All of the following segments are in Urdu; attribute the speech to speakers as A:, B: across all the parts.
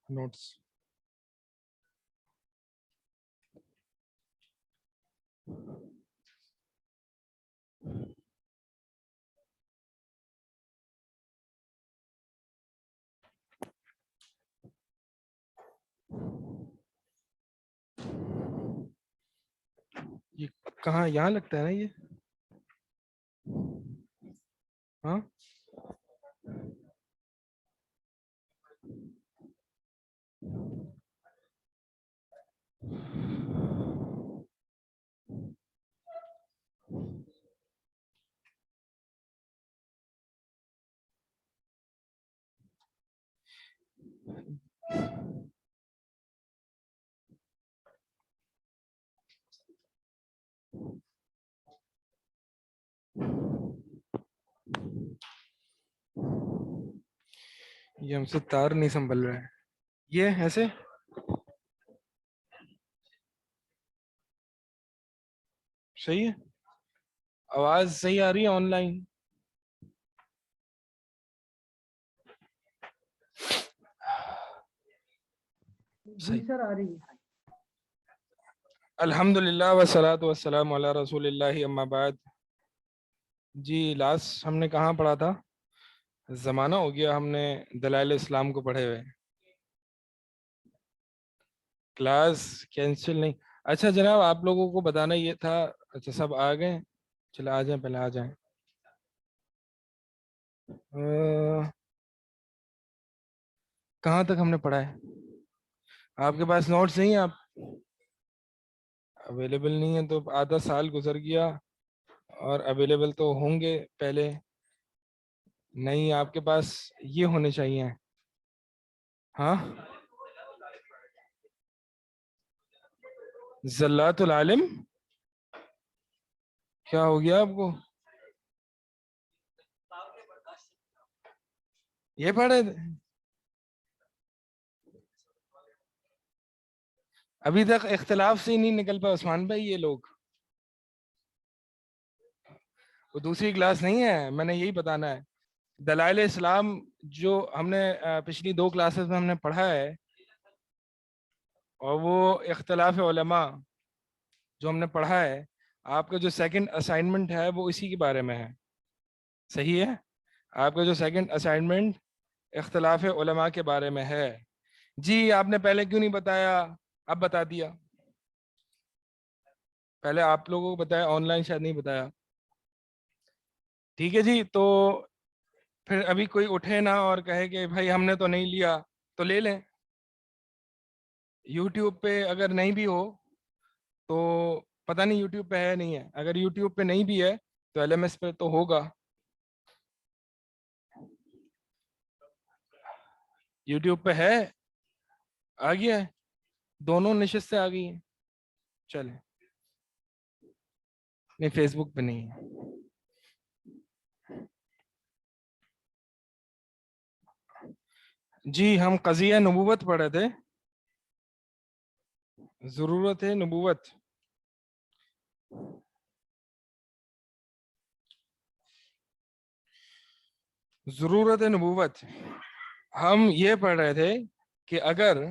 A: نوٹس یہ کہاں؟ یہاں لگتا ہے نا یہ؟ ہاں یہ ہم سے تار نہیں سنبھل رہا ہے. یہ ایسے صحیح ہے؟ آواز صحیح آ رہی ہے آن لائن؟
B: جی سر آ رہی ہے.
A: الحمد للہ والصلاۃ والسلام علی رسول اللہ اما بعد. جی لاسٹ ہم نے کہاں پڑھا تھا؟ زمانہ ہو گیا ہم نے دلائل اسلام کو پڑھے ہوئے. کلاس کینسل نہیں. اچھا جناب آپ لوگوں کو بتانا یہ تھا. اچھا سب آ گئے؟ چلو آ جائیں، پہلے آ جائیں. کہاں تک ہم نے پڑھا ہے؟ آپ کے پاس نوٹس نہیں ہیں؟ آپ اویلیبل نہیں ہیں تو آدھا سال گزر گیا، اور اویلیبل تو ہوں گے پہلے. نہیں آپ کے پاس یہ ہونے چاہیے. ہاں زلات العالم کیا ہو گیا آپ کو؟ یہ پڑھے تھے ابھی تک؟ اختلاف سے ہی نہیں نکل پا عثمان بھائی یہ لوگ. وہ دوسری کلاس نہیں ہے، میں نے یہی بتانا ہے. دلائل اسلام جو ہم نے پچھلی 2 کلاسز میں ہم نے پڑھا ہے، اور وہ اختلاف علماء جو ہم نے پڑھا ہے، آپ کا جو سیکنڈ اسائنمنٹ ہے وہ اسی کے بارے میں ہے. صحیح ہے؟ آپ کا جو سیکنڈ اسائنمنٹ اختلاف علماء کے بارے میں ہے. جی آپ نے پہلے کیوں نہیں بتایا؟ اب بتا دیا. پہلے آپ لوگوں کو بتایا، آن لائن شاید نہیں بتایا. ٹھیک ہے جی. تو پھر ابھی کوئی اٹھے نا اور کہے کہ بھائی ہم نے تو نہیں لیا، تو لے لیں. یوٹیوب پہ اگر نہیں بھی ہو تو پتہ نہیں یوٹیوب پہ ہے نہیں ہے. اگر یوٹیوب پہ نہیں بھی ہے تو ایل ایم ایس پہ تو ہوگا. یوٹیوب پہ ہے، آ گیا ہے، دونوں نشستیں آ گئی ہیں. چلیں، نہیں فیس بک پہ نہیں ہے. جی ہم قضیہ نبوت پڑھے تھے. ضرورت ہے نبوت. ضرورت نبوت. ہم یہ پڑھ رہے تھے کہ اگر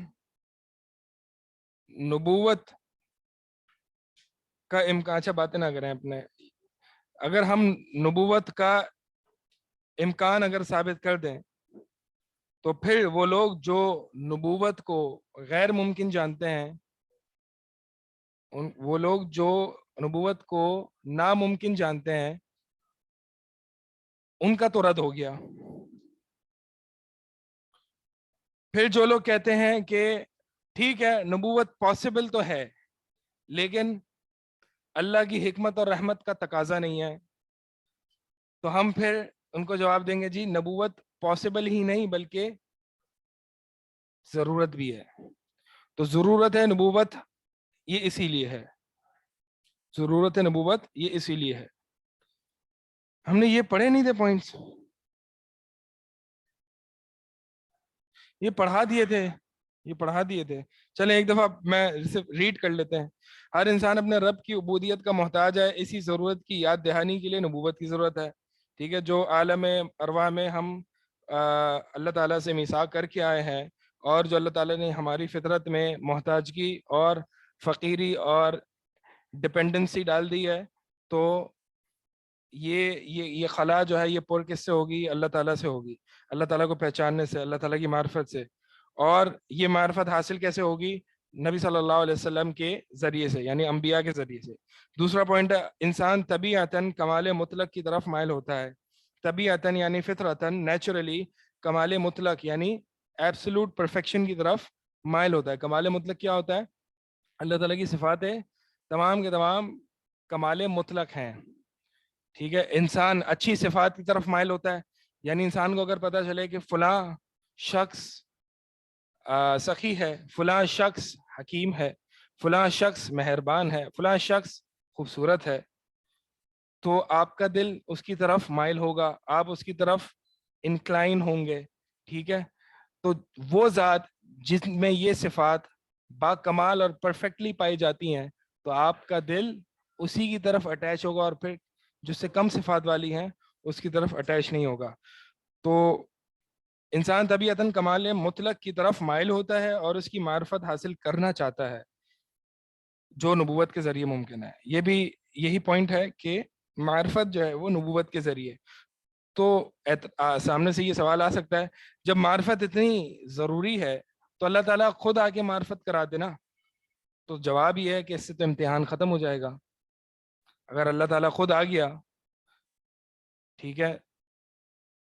A: نبوت کا امکان، اچھا باتیں نہ کریں اپنے، اگر ہم نبوت کا امکان اگر ثابت کر دیں تو پھر وہ لوگ جو نبوت کو غیر ممکن جانتے ہیں، وہ لوگ جو نبوت کو ناممکن جانتے ہیں، ان کا تو رد ہو گیا. پھر جو لوگ کہتے ہیں کہ ٹھیک ہے نبوت پاسبل تو ہے لیکن اللہ کی حکمت اور رحمت کا تقاضا نہیں ہے، تو ہم پھر ان کو جواب دیں گے جی نبوت پاسبل ہی نہیں بلکہ ضرورت بھی ہے. تو ضرورت ہے نبوت یہ اسی لیے ہے. ضرورت ہے نبوت یہ اسی لیے ہے. ہم نے یہ پڑھے نہیں تھے پوائنٹس، یہ پڑھا دیے تھے، یہ پڑھا دیے تھے. چلیں ایک دفعہ میں صرف ریڈ کر لیتے ہیں. ہر انسان اپنے رب کی عبودیت کا محتاج ہے. اسی ضرورت کی یاد دہانی کے لیے نبوت کی ضرورت ہے. ٹھیک ہے، جو عالم ارواح میں ہم اللہ تعالیٰ سے میثاق کر کے آئے ہیں، اور جو اللہ تعالیٰ نے ہماری فطرت میں محتاجگی اور فقیری اور ڈپینڈنسی ڈال دی ہے، تو یہ خلا جو ہے یہ پر کس سے ہوگی؟ اللہ تعالیٰ سے ہوگی. اللہ تعالیٰ کو پہچاننے سے، اللہ تعالیٰ کی معرفت سے. اور یہ معرفت حاصل کیسے ہوگی؟ نبی صلی اللہ علیہ وسلم کے ذریعے سے، یعنی انبیاء کے ذریعے سے. دوسرا پوائنٹ ہے انسان طبیعتاً کمال مطلق کی طرف مائل ہوتا ہے. طبیعتاً یعنی فطرتاً، نیچرلی کمال مطلق یعنی ایبسولوٹ پرفیکشن کی طرف مائل ہوتا ہے. کمال مطلق کیا ہوتا ہے؟ اللہ تعالیٰ کی صفاتیں تمام کے تمام کمال مطلق ہیں. ٹھیک ہے، انسان اچھی صفات کی طرف مائل ہوتا ہے. یعنی انسان کو اگر پتہ چلے کہ فلاں شخص سخی ہے، فلاں شخص حکیم ہے، فلاں شخص مہربان ہے، فلاں شخص خوبصورت ہے، تو آپ کا دل اس کی طرف مائل ہوگا، آپ اس کی طرف انکلائن ہوں گے. ٹھیک ہے، تو وہ ذات جس میں یہ صفات با کمال اور پرفیکٹلی پائی جاتی ہیں، تو آپ کا دل اسی کی طرف اٹیچ ہوگا، اور پھر جس سے کم صفات والی ہیں اس کی طرف اٹیچ نہیں ہوگا. تو انسان طبیعتاً کمال مطلق کی طرف مائل ہوتا ہے اور اس کی معرفت حاصل کرنا چاہتا ہے جو نبوت کے ذریعے ممکن ہے. یہ بھی یہی پوائنٹ ہے کہ معرفت جو ہے وہ نبوت کے ذریعے. تو سامنے سے یہ سوال آ سکتا ہے جب معرفت اتنی ضروری ہے تو اللہ تعالیٰ خود آ کے معرفت کرا دینا. تو جواب یہ ہے کہ اس سے تو امتحان ختم ہو جائے گا. اگر اللہ تعالیٰ خود آ گیا، ٹھیک ہے،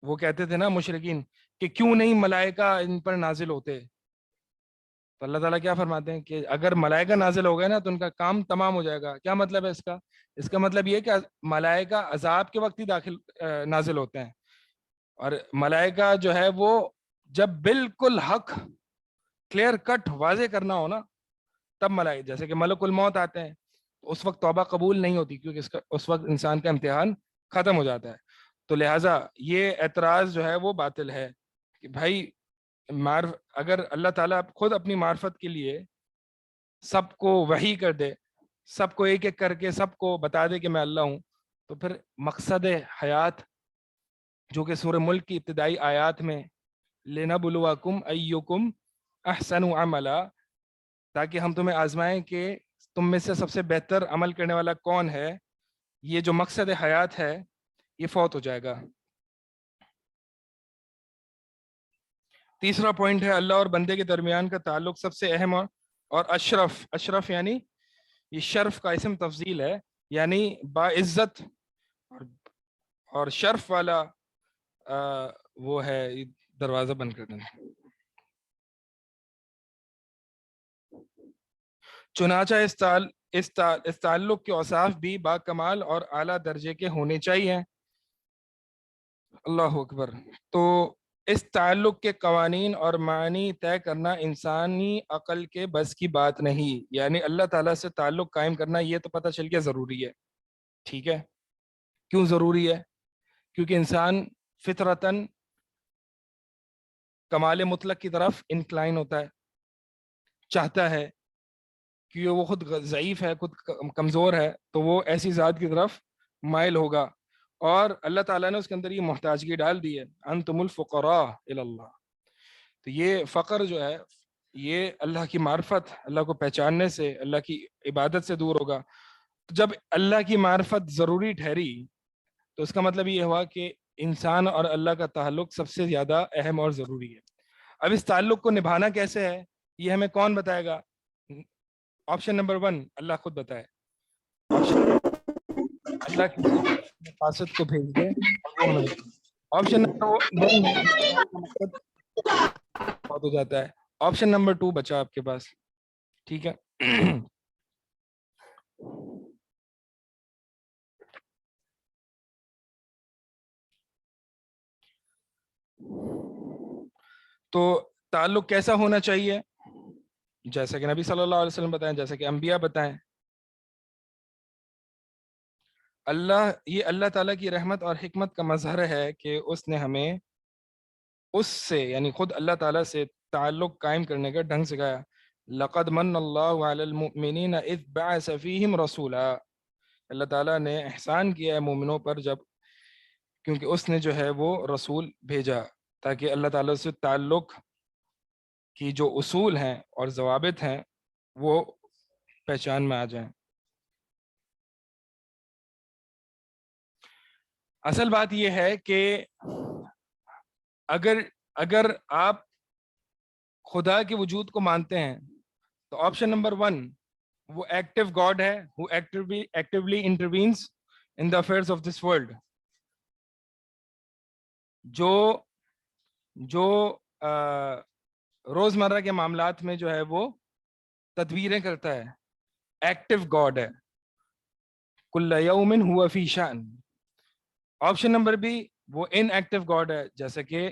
A: وہ کہتے تھے نا مشرکین کہ کیوں نہیں ملائکہ ان پر نازل ہوتے، تو اللہ تعالیٰ کیا فرماتے ہیں کہ اگر ملائکہ نازل ہو گئے نا تو ان کا کام تمام ہو جائے گا. کیا مطلب ہے اس کا؟ اس کا مطلب یہ کہ ملائکہ عذاب کے وقت ہی نازل ہوتے ہیں، اور ملائکہ جو ہے وہ جب بالکل حق کلیئر کٹ واضح کرنا ہو نا تب ملائکہ، جیسے کہ ملک الموت آتے ہیں، اس وقت توبہ قبول نہیں ہوتی کیونکہ اس وقت انسان کا امتحان ختم ہو جاتا ہے. تو لہٰذا یہ اعتراض جو ہے وہ باطل ہے کہ بھائی اگر اللہ تعالیٰ خود اپنی معرفت کے لیے سب کو وحی کر دے، سب کو ایک ایک کر کے سب کو بتا دے کہ میں اللہ ہوں، تو پھر مقصد حیات جو کہ سورہ ملک کی ابتدائی آیات میں لِنَبْلُوَکُمْ أَيُّکُمْ أَحْسَنُ عَمَلًا، تاکہ ہم تمہیں آزمائیں کہ تم میں سے سب سے بہتر عمل کرنے والا کون ہے. یہ جو مقصد حیات ہے یہ فوت ہو جائے گا. تیسرا پوائنٹ ہے اللہ اور بندے کے درمیان کا تعلق سب سے اہم اور اشرف. اشرف یعنی یہ شرف کا اسم تفضیل ہے، یعنی باعزت اور شرف والا وہ ہے. دروازہ بند کر دینا. چنانچہ اس تعلق کے اوصاف بھی با کمال اور اعلیٰ درجے کے ہونے چاہیے. اللہ اکبر. تو اس تعلق کے قوانین اور معنی طے کرنا انسانی عقل کے بس کی بات نہیں. یعنی اللہ تعالیٰ سے تعلق قائم کرنا یہ تو پتہ چل گیا ضروری ہے. ٹھیک ہے، کیوں ضروری ہے؟ کیونکہ انسان فطرتاً کمال مطلق کی طرف انکلائن ہوتا ہے، چاہتا ہے، کیونکہ وہ خود ضعیف ہے، خود کمزور ہے، تو وہ ایسی ذات کی طرف مائل ہوگا. اور اللہ تعالیٰ نے اس کے اندر یہ محتاجگی ڈال دی ہے، انتم الفقراء الی اللہ. تو یہ فقر جو ہے یہ اللہ کی معرفت، اللہ کو پہچاننے سے، اللہ کی عبادت سے دور ہوگا. جب اللہ کی معرفت ضروری ٹھہری تو اس کا مطلب یہ ہوا کہ انسان اور اللہ کا تعلق سب سے زیادہ اہم اور ضروری ہے. اب اس تعلق کو نبھانا کیسے ہے یہ ہمیں کون بتائے گا؟ آپشن نمبر 1 اللہ خود بتائے. اللہ کسی مقاصد کو بھیج دے. آپشن نمبر 1 بہت ہو جاتا ہے. آپشن نمبر 2 بچا آپ کے پاس. ٹھیک ہے. تو تعلق کیسا ہونا چاہیے؟ جیسا کہ نبی صلی اللہ علیہ وسلم بتائیں، جیسا کہ انبیاء بتائیں. یہ اللہ تعالیٰ کی رحمت اور حکمت کا مظہر ہے کہ اس نے ہمیں اس سے یعنی خود اللہ تعالیٰ سے تعلق قائم کرنے کا ڈھنگ سکھایا. لقد من اللہ علی المؤمنین اذ بعث فیہم رسولا. اللہ تعالیٰ نے احسان کیا ہے مومنوں پر جب کیونکہ اس نے جو ہے وہ رسول بھیجا تاکہ اللہ تعالیٰ سے تعلق کی جو اصول ہیں اور ضوابط ہیں وہ پہچان میں آ جائیں. اصل بات یہ ہے کہ اگر آپ خدا کے وجود کو مانتے ہیں تو آپشن نمبر 1 وہ ایکٹیو گاڈ ہے who actively intervenes in the affairs of this world. جو روزمرہ کے معاملات میں جو ہے وہ تدبیریں کرتا ہے، ایکٹیو گاڈ ہے. کل یوم ہوا فی شان. آپشن نمبر بھی وہ ان ایکٹیو گاڈ ہے، جیسے کہ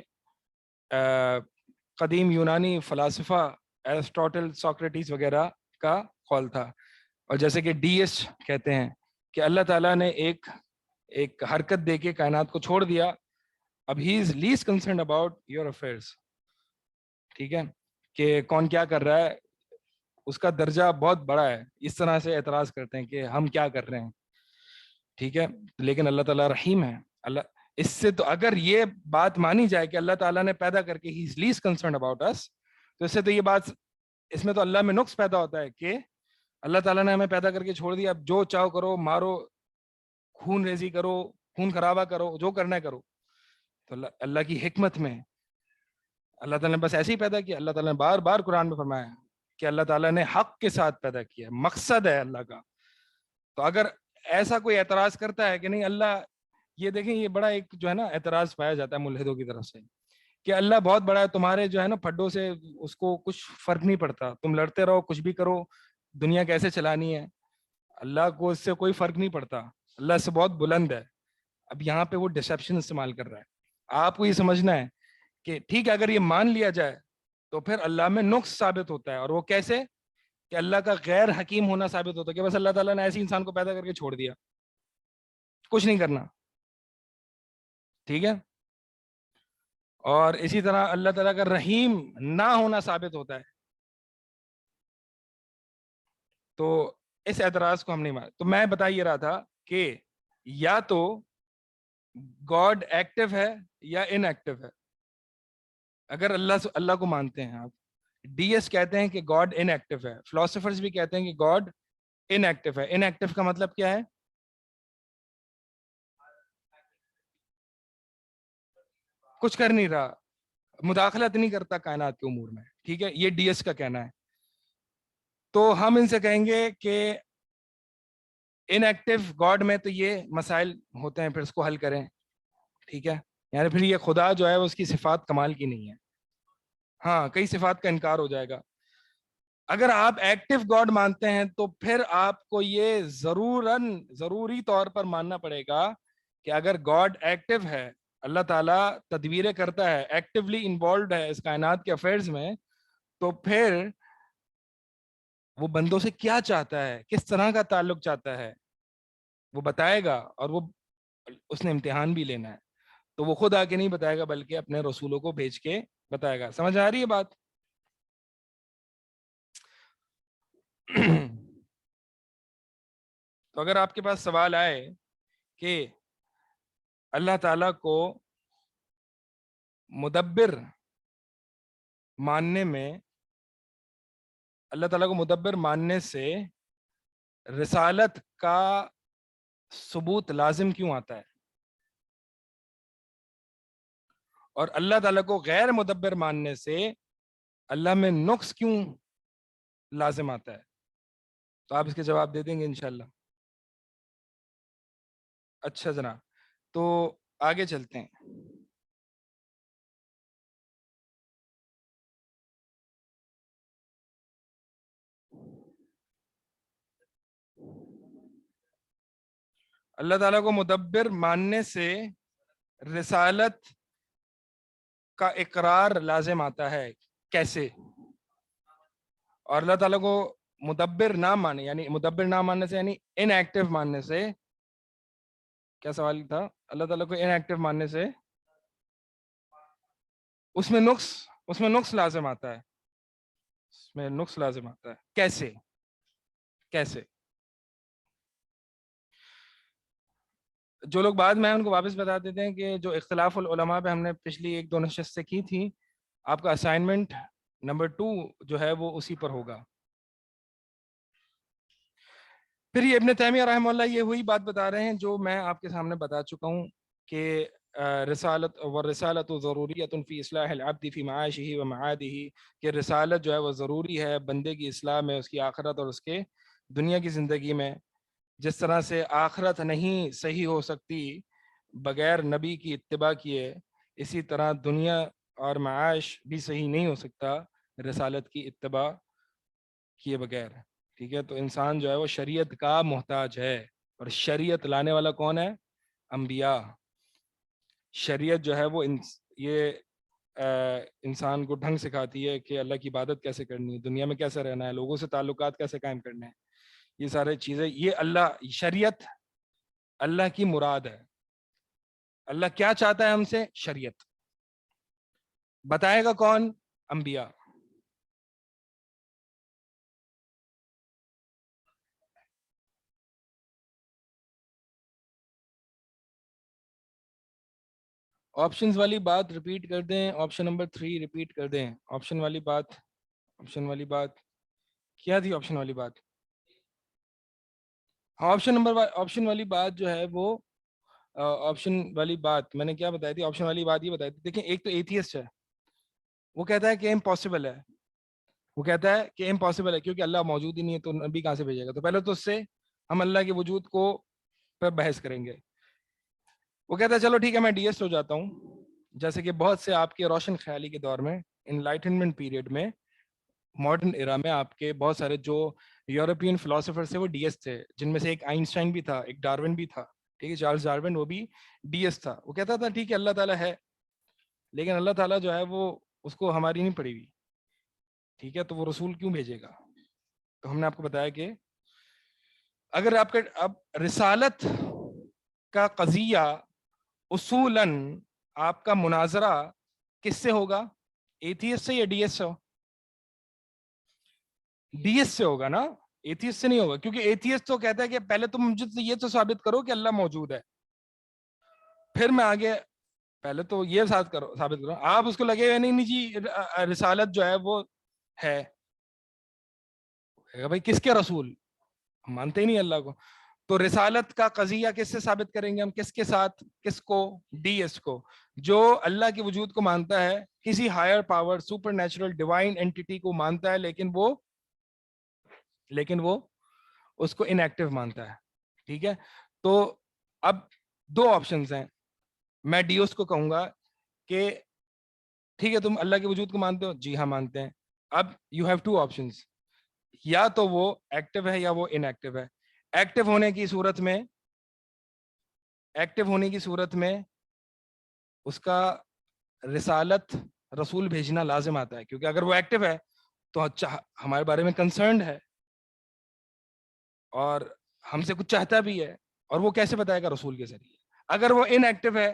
A: قدیم یونانی فلاسفہ ایرسٹوٹل، سوکریٹس وغیرہ کا قول تھا. اور جیسے کہ ڈی ایس کہتے ہیں کہ اللہ تعالیٰ نے ایک حرکت دے کے کائنات کو چھوڑ دیا. اب he is least concerned about your affairs. ٹھیک ہے، کہ کون کیا کر رہا ہے اس کا درجہ بہت بڑا ہے. اس طرح سے اعتراض کرتے ہیں کہ ہم کیا کر رہے ہیں. ٹھیک ہے، لیکن اللہ تعالیٰ رحیم ہے. اللہ اس سے تو اگر یہ بات مانی جائے کہ اللہ تعالیٰ نے پیدا کر کے ہی از لیسٹ کنسرنڈ اباؤٹ اس، تو اس سے تو یہ بات، اس میں تو اللہ میں نقص پیدا ہوتا ہے کہ اللہ تعالیٰ نے ہمیں پیدا کر کے چھوڑ دیا، اب جو چاہو کرو، مارو، خون ریزی کرو، خون خرابہ کرو، جو کرنا ہے کرو. تو اللہ کی حکمت میں اللہ تعالیٰ نے بس ایسے ہی پیدا کیا. اللہ تعالیٰ نے بار بار قرآن میں فرمایا کہ اللہ تعالیٰ نے حق کے ساتھ پیدا کیا، مقصد ہے اللہ کا. تو اگر ایسا کوئی اعتراض کرتا ہے کہ نہیں اللہ، یہ دیکھیں یہ بڑا ایک جو ہے نا اعتراض پایا جاتا ہے ملحدوں کی طرف سے کہ اللہ بہت بڑا ہے، تمہارے جو ہے نا پھڈوں سے اس کو کچھ فرق نہیں پڑتا، تم لڑتے رہو، کچھ بھی کرو، دنیا کیسے چلانی ہے. اللہ کو اس سے کوئی فرق نہیں پڑتا، اللہ سے بہت بلند ہے. اب یہاں پہ وہ ڈسیپشن استعمال کر رہا ہے. آپ کو یہ سمجھنا ہے کہ ٹھیک ہے اگر یہ مان لیا جائے تو پھر اللہ میں نقص ثابت ہوتا ہے. اور وہ کیسے؟ کہ اللہ کا غیر حکیم ہونا ثابت ہوتا ہے کہ بس اللہ تعالیٰ نے ایسے انسان کو پیدا کر کے چھوڑ دیا، کچھ نہیں کرنا. ٹھیک ہے. اور اسی طرح اللہ تعالیٰ کا رحیم نہ ہونا ثابت ہوتا ہے. تو اس اعتراض کو ہم نہیں مان. تو میں بتا یہ رہا تھا کہ یا تو گاڈ ایکٹیو ہے یا ان ایکٹیو ہے. اگر اللہ کو مانتے ہیں آپ ڈیس کہتے ہیں کہ گاڈ ان ایکٹیو ہے. فلاسفرز بھی کہتے ہیں کہ گاڈ ان ایکٹیو ہے. ان ایکٹیو کا مطلب کیا ہے؟ کچھ کر نہیں رہا, مداخلت نہیں کرتا کائنات کے امور میں. ٹھیک ہے, یہ ڈیس کا کہنا ہے. تو ہم ان سے کہیں گے کہ ان ایکٹیو گاڈ میں تو یہ مسائل ہوتے ہیں, پھر اس کو حل کریں. ٹھیک ہے, یعنی پھر یہ خدا جو ہے اس کی صفات کمال کی نہیں ہے. ہاں, کئی صفات کا انکار ہو جائے گا. اگر آپ ایکٹیو گاڈ مانتے ہیں تو پھر آپ کو یہ ضروری طور پر ماننا پڑے گا کہ اگر گاڈ ایکٹیو ہے, اللہ تعالیٰ تدبیریں کرتا ہے, ایکٹیولی انوالوڈ ہے اس کائنات کے افیئرز میں, تو پھر وہ بندوں سے کیا چاہتا ہے, کس طرح کا تعلق چاہتا ہے, وہ بتائے گا. اور وہ اس نے امتحان بھی لینا ہے, تو وہ خود آ کے نہیں بتائے گا بلکہ اپنے رسولوں کو بھیج کے بتائے گا. سمجھ آ رہی ہے بات؟ تو اگر آپ کے پاس سوال آئے کہ اللہ تعالیٰ کو مدبر ماننے میں, اللہ تعالیٰ کو مدبر ماننے سے رسالت کا ثبوت لازم کیوں آتا ہے, اور اللہ تعالیٰ کو غیر مدبر ماننے سے اللہ میں نقص کیوں لازم آتا ہے, تو آپ اس کے جواب دے دیں گے انشاءاللہ. اچھا جناب, تو آگے چلتے ہیں. اللہ تعالیٰ کو مدبر ماننے سے رسالت کا اقرار لازم آتا ہے. کیسے؟ اور اللہ تعالیٰ کو مدبر نہ مانے, یعنی مدبر نہ ماننے سے یعنی ان ایکٹیو ماننے سے, کیا سوال تھا؟ اللہ تعالیٰ کو ان ایکٹیو ماننے سے اس میں نقص لازم آتا ہے. اس میں نقص لازم آتا ہے. کیسے؟ جو لوگ بعد میں ہیں ان کو واپس بتا دیتے ہیں کہ جو اختلاف العلماء پہ ہم نے پچھلی 1-2 نشستیں کی تھی, آپ کا اسائنمنٹ نمبر 2 جو ہے وہ اسی پر ہوگا. پھر یہ ابن تیمیہ رحمہ اللہ یہ وہی بات بتا رہے ہیں جو میں آپ کے سامنے بتا چکا ہوں کہ رسالت ضروریت فی اصلاح العبد فی معاشہ و معادہ, کہ رسالت جو ہے وہ ضروری ہے بندے کی اصلاح میں, اس کی آخرت اور اس کے دنیا کی زندگی میں. جس طرح سے آخرت نہیں صحیح ہو سکتی بغیر نبی کی اتباع کیے, اسی طرح دنیا اور معاش بھی صحیح نہیں ہو سکتا رسالت کی اتباع کیے بغیر. ٹھیک ہے, تو انسان جو ہے وہ شریعت کا محتاج ہے, اور شریعت لانے والا کون ہے؟ انبیاء. شریعت جو ہے وہ یہ انسان کو ڈھنگ سکھاتی ہے کہ اللہ کی عبادت کیسے کرنی ہے, دنیا میں کیسے رہنا ہے, لوگوں سے تعلقات کیسے قائم کرنے ہیں. یہ سارے چیزیں, یہ شریعت اللہ کی مراد ہے. اللہ کیا چاہتا ہے ہم سے؟ شریعت. بتائے گا کون؟ انبیاء. آپشنز والی بات ریپیٹ کر دیں, آپشن نمبر 3 ریپیٹ کر دیں. آپشن والی بات کیا تھی؟ آپشن والی بات, آپشن والی بات جو ہے وہ آپشن والی بات میں نے کیا بتائی تھی؟ آپشن والی بات یہ بتائی تھی. دیکھیں, ایک تو ایتھیسٹ ہے, وہ کہتا ہے کہ امپاسبل ہے, کیونکہ اللہ موجود ہی نہیں ہے تو نبی کہاں سے بھیجے گا. تو پہلے تو اس سے ہم اللہ کے وجود کو پر بحث کریں گے. وہ کہتا ہے چلو ٹھیک ہے میں ڈیسٹ ہو جاتا ہوں, جیسے کہ بہت سے آپ کے روشن خیالی کے دور میں, انلائٹنمنٹ پیریڈ میں, ماڈرن ایرا میں آپ کے بہت سارے جو یورپین فلاسفر تھے وہ ڈیس تھے, جن میں سے ایک آئنسٹائن بھی تھا, ایک ڈارون بھی تھا. ٹھیک ہے, چارلز ڈارون, وہ بھی ڈیس تھا. وہ کہتا تھا ٹھیک ہے اللہ تعالیٰ ہے, لیکن اللہ تعالیٰ جو ہے وہ اس کو ہماری نہیں پڑی ہوئی. ٹھیک ہے, تو وہ رسول کیوں بھیجے گا؟ تو ہم نے آپ کو بتایا کہ اگر آپ کا اب رسالت کا قضیہ اصولاً آپ کا مناظرہ کس سے ہوگا؟ ایتھیسٹ سے یا ڈی ایس سے؟ ڈی ایس سے ہوگا نا, ایتھیسٹ سے نہیں ہوگا, کیونکہ ایتھیسٹ تو کہتا ہے کہ پہلے تم مجھے یہ تو ثابت کرو کہ اللہ موجود ہے, پھر میں آگے, پہلے تو یہ ثابت کرو. آپ اس کو لگے گا نہیں جی رسالت جو ہے وہ ہے, بھائی کس کے رسول, ہم مانتے ہی نہیں اللہ کو. تو رسالت کا قضیہ کس سے ثابت کریں گے ہم, کس کے ساتھ, کس کو, ڈی ایس کو, جو اللہ کے وجود کو مانتا ہے, کسی higher power super natural divine entity کو مانتا ہے, لیکن وہ اس کو ان ایکٹیو مانتا ہے. ٹھیک ہے, تو اب دو آپشنز ہیں. میں ڈی ایس کو کہوں گا کہ ٹھیک ہے تم اللہ کے وجود کو مانتے ہو, جی ہاں مانتے ہیں. اب یو ہیو ٹو آپشنز, یا تو وہ ایکٹیو ہے یا وہ ان ایکٹیو ہے. ایکٹیو ہونے کی صورت میں اس کا رسالت رسول بھیجنا لازم آتا ہے, کیونکہ اگر وہ ایکٹیو ہے تو ہمارے بارے میں کنسرنڈ ہے اور ہم سے کچھ چاہتا بھی ہے, اور وہ کیسے بتائے گا, رسول کے ذریعے. اگر وہ ان ایکٹیو ہے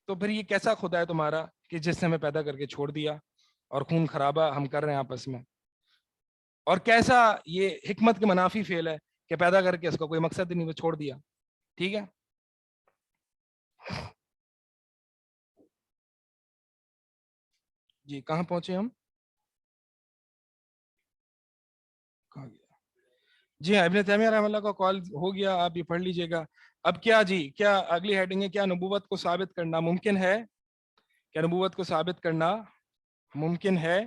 A: تو پھر یہ کیسا خدا ہے تمہارا کہ جس نے ہمیں پیدا کر کے چھوڑ دیا اور خون خرابہ ہم کر رہے ہیں آپس میں, اور کیسا یہ حکمت کے منافی فعل ہے کہ پیدا کر کے اس کا کوئی مقصد نہیں, وہ چھوڑ دیا. ٹھیک ہے, جی کہاں پہنچے ہم, کہاں گیا, جی ہاں ابن تیمیہ رحمہ اللہ کا کال ہو گیا, آپ یہ پڑھ لیجئے گا. اب کیا جی, کیا اگلی ہیڈنگ ہے, کیا نبوت کو ثابت کرنا ممکن ہے, کیا نبوت کو ثابت کرنا ممکن ہے.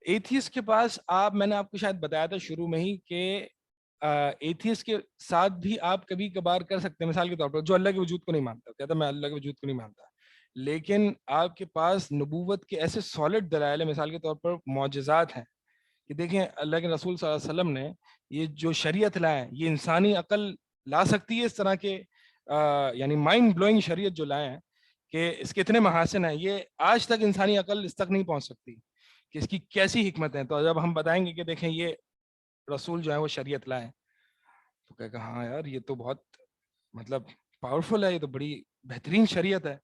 A: ایتھیس کے پاس میں نے آپ کو شاید بتایا تھا شروع میں ہی کہ ایتھیس کے ساتھ بھی آپ کبھی کبھار کر سکتے ہیں. مثال کے طور پر جو اللہ کے وجود کو نہیں مانتا, کہتا میں اللہ کے وجود کو نہیں مانتا, لیکن آپ کے پاس نبوت کے ایسے سالڈ دلائل ہیں. مثال کے طور پر معجزات ہیں کہ دیکھیں اللہ کے رسول صلی اللہ علیہ وسلم نے یہ جو شریعت لائے ہیں, یہ انسانی عقل لا سکتی ہے اس طرح کے یعنی مائنڈ بلوئنگ شریعت جو لائے ہیں کہ اس کے اتنے محاسن ہیں, یہ آج تک انسانی عقل اس تک نہیں پہنچ سکتی کہ اس کی کیسی حکمت ہے. تو جب ہم بتائیں گے کہ دیکھیں یہ رسول جو ہے وہ شریعت لائے, تو کہے گا ہاں یار یہ تو بہت مطلب پاورفل ہے, یہ تو بڑی بہترین شریعت ہے.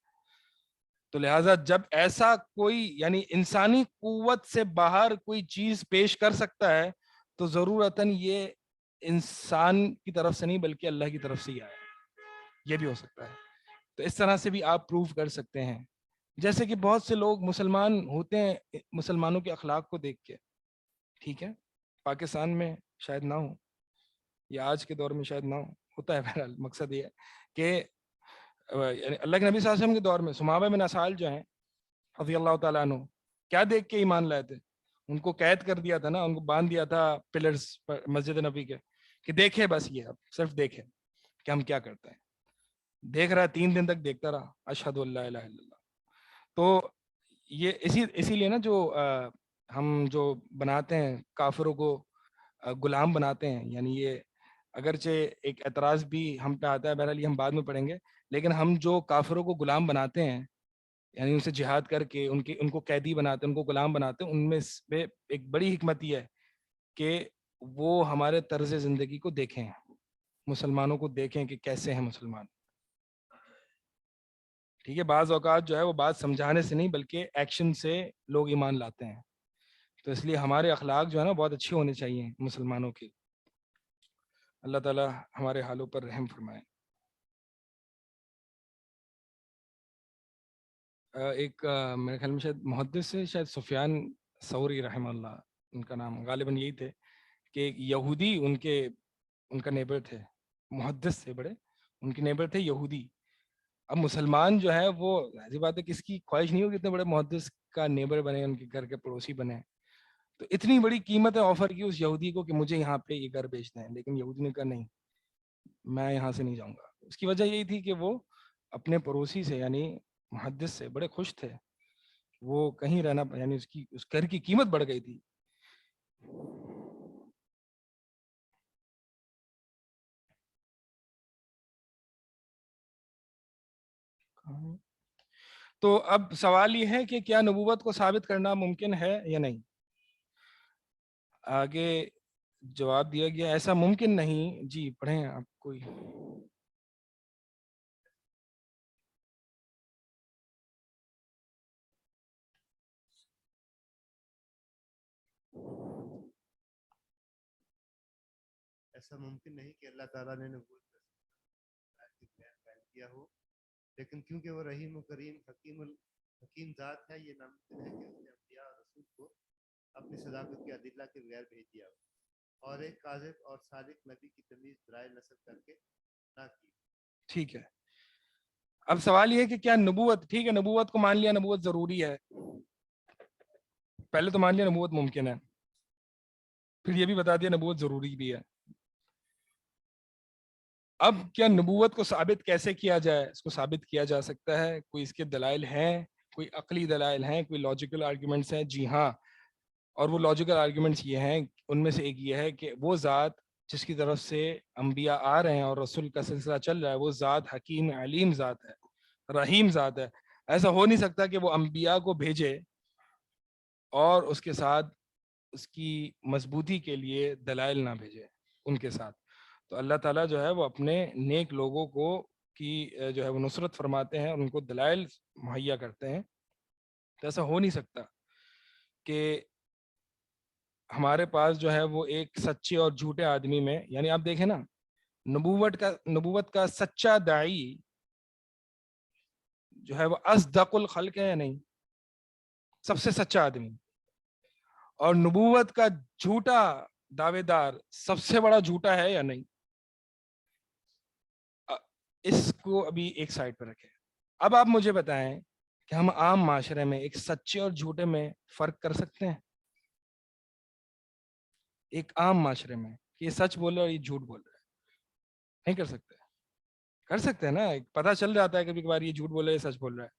A: تو لہٰذا جب ایسا کوئی یعنی انسانی قوت سے باہر کوئی چیز پیش کر سکتا ہے تو ضرورتاً یہ انسان کی طرف سے نہیں بلکہ اللہ کی طرف سے ہی آیا, یہ بھی ہو سکتا ہے. تو اس طرح سے بھی آپ پروف کر سکتے ہیں. جیسے کہ بہت سے لوگ مسلمان ہوتے ہیں مسلمانوں کے اخلاق کو دیکھ کے, ٹھیک ہے, پاکستان میں شاید نہ ہو یا آج کے دور میں شاید نہ ہوتا ہے, بہرحال مقصد یہ ہے کہ یعنی اللہ کے نبی صلی اللہ علیہ وسلم کے دور میں ثمامہ بن اسال جو ہیں رضی اللہ تعالیٰ عنہ, کیا دیکھ کے ایمان لائے تھے, ان کو قید کر دیا تھا نا, ان کو باندھ دیا تھا پلرز پر مسجد نبی کے کہ دیکھے بس, یہ اب صرف دیکھے کہ ہم کیا کرتے ہیں. دیکھ رہا ہے, 3 دن تک دیکھتا رہا, اشہد ان لا الہ الا اللہ. تو یہ اسی لیے نا جو ہم جو بناتے ہیں کافروں کو غلام بناتے ہیں, یعنی یہ اگرچہ ایک اعتراض بھی ہم پہ آتا ہے, بہرحال یہ ہم بعد میں پڑھیں گے, لیکن ہم جو کافروں کو غلام بناتے ہیں یعنی ان سے جہاد کر کے ان کو قیدی بناتے ہیں, ان کو غلام بناتے ہیں, ان میں ایک بڑی حکمت یہ ہے کہ وہ ہمارے طرز زندگی کو دیکھیں, مسلمانوں کو دیکھیں کہ کیسے ہیں مسلمان. ٹھیک ہے, بعض اوقات جو ہے وہ بات سمجھانے سے نہیں بلکہ ایکشن سے لوگ ایمان لاتے ہیں. تو اس لیے ہمارے اخلاق جو ہے نا بہت اچھے ہونے چاہیے مسلمانوں کے. اللہ تعالی ہمارے حالوں پر رحم فرمائے. ایک میرے خیال میں شاید محدث سے شاید سفیان ثوری رحمہ اللہ ان کا نام غالباً یہی تھے, کہ ایک یہودی ان کا نیبر تھے, محدث سے بڑے, ان کے نیبر تھے یہودی. اب مسلمان جو ہے وہ ایسی بات ہے, کس کی خواہش نہیں ہوگی اتنے بڑے محدث کا نیبر بنے, ان کے گھر کے پڑوسی بنے. تو اتنی بڑی قیمت آفر کی اس یہودی کو کہ مجھے یہاں پہ یہ گھر بیچنا ہے, لیکن یہودی نے کہا نہیں میں یہاں سے نہیں جاؤں گا. اس کی وجہ یہی تھی کہ وہ اپنے پڑوسی سے یعنی محدث سے بڑے خوش تھے, وہ کہیں رہنا یعنی اس گھر کی قیمت بڑھ گئی تھی. تو اب سوال یہ ہے کہ کیا نبوت کو ثابت کرنا ممکن ہے یا نہیں. آگے جواب دیا گیا ایسا ممکن نہیں. جی پڑھیں آپ کوئی.
C: ایسا ممکن نہیں کہ اللہ تعالیٰ نے نبوت کا بیان کیا ہو, لیکن کیونکہ وہ رحیم و کریم حکیم حکیم ذات ہے، یہ ناممکن ہے کہ اس نے انبیاء اور رسول کو اپنی صداقت کے ادلہ کے بغیر بھیج دیا اور ایک کاذب اور صادق نبی کی تمیز برائے نسب کر کے نہ کی۔
A: ٹھیک ہے، اب سوال یہ ہے کہ کیا نبوت، ٹھیک ہے نبوت کو مان لیا، نبوت ضروری ہے، پہلے تو مان لیا نبوت ممکن ہے، پھر یہ بھی بتا دیا نبوت ضروری بھی ہے۔ اب کیا نبوت کو ثابت کیسے کیا جائے؟ اس کو ثابت کیا جا سکتا ہے، کوئی اس کے دلائل ہیں، کوئی عقلی دلائل ہیں، کوئی لاجیکل آرگیومنٹس ہیں؟ جی ہاں، اور وہ لاجیکل آرگیومنٹس یہ ہیں، ان میں سے ایک یہ ہے کہ وہ ذات جس کی طرف سے انبیاء آ رہے ہیں اور رسول کا سلسلہ چل رہا ہے، وہ ذات حکیم علیم ذات ہے، رحیم ذات ہے۔ ایسا ہو نہیں سکتا کہ وہ انبیاء کو بھیجے اور اس کے ساتھ اس کی مضبوطی کے لیے دلائل نہ بھیجے ان کے ساتھ۔ تو اللہ تعالیٰ جو ہے وہ اپنے نیک لوگوں کو کی جو ہے وہ نصرت فرماتے ہیں اور ان کو دلائل مہیا کرتے ہیں۔ تو ایسا ہو نہیں سکتا کہ ہمارے پاس جو ہے وہ ایک سچے اور جھوٹے آدمی میں، یعنی آپ دیکھیں نا، نبوت کا سچا داعی جو ہے وہ اصدق الخلق ہے یا نہیں؟ سب سے سچا آدمی۔ اور نبوت کا جھوٹا دعوے دار سب سے بڑا جھوٹا ہے یا نہیں؟ اس کو ابھی ایک سائڈ پہ رکھیں۔ اب آپ مجھے بتائیں کہ ہم عام معاشرے میں ایک سچے اور جھوٹے میں فرق کر سکتے ہیں؟ ایک عام معاشرے میں کہ یہ سچ بول رہا ہے اور یہ جھوٹ بول رہا ہے، نہیں کر سکتے؟ کر سکتے ہیں نا، پتہ چل جاتا ہے کبھی کبھار یہ جھوٹ بول رہا ہے یہ سچ بول رہا ہے،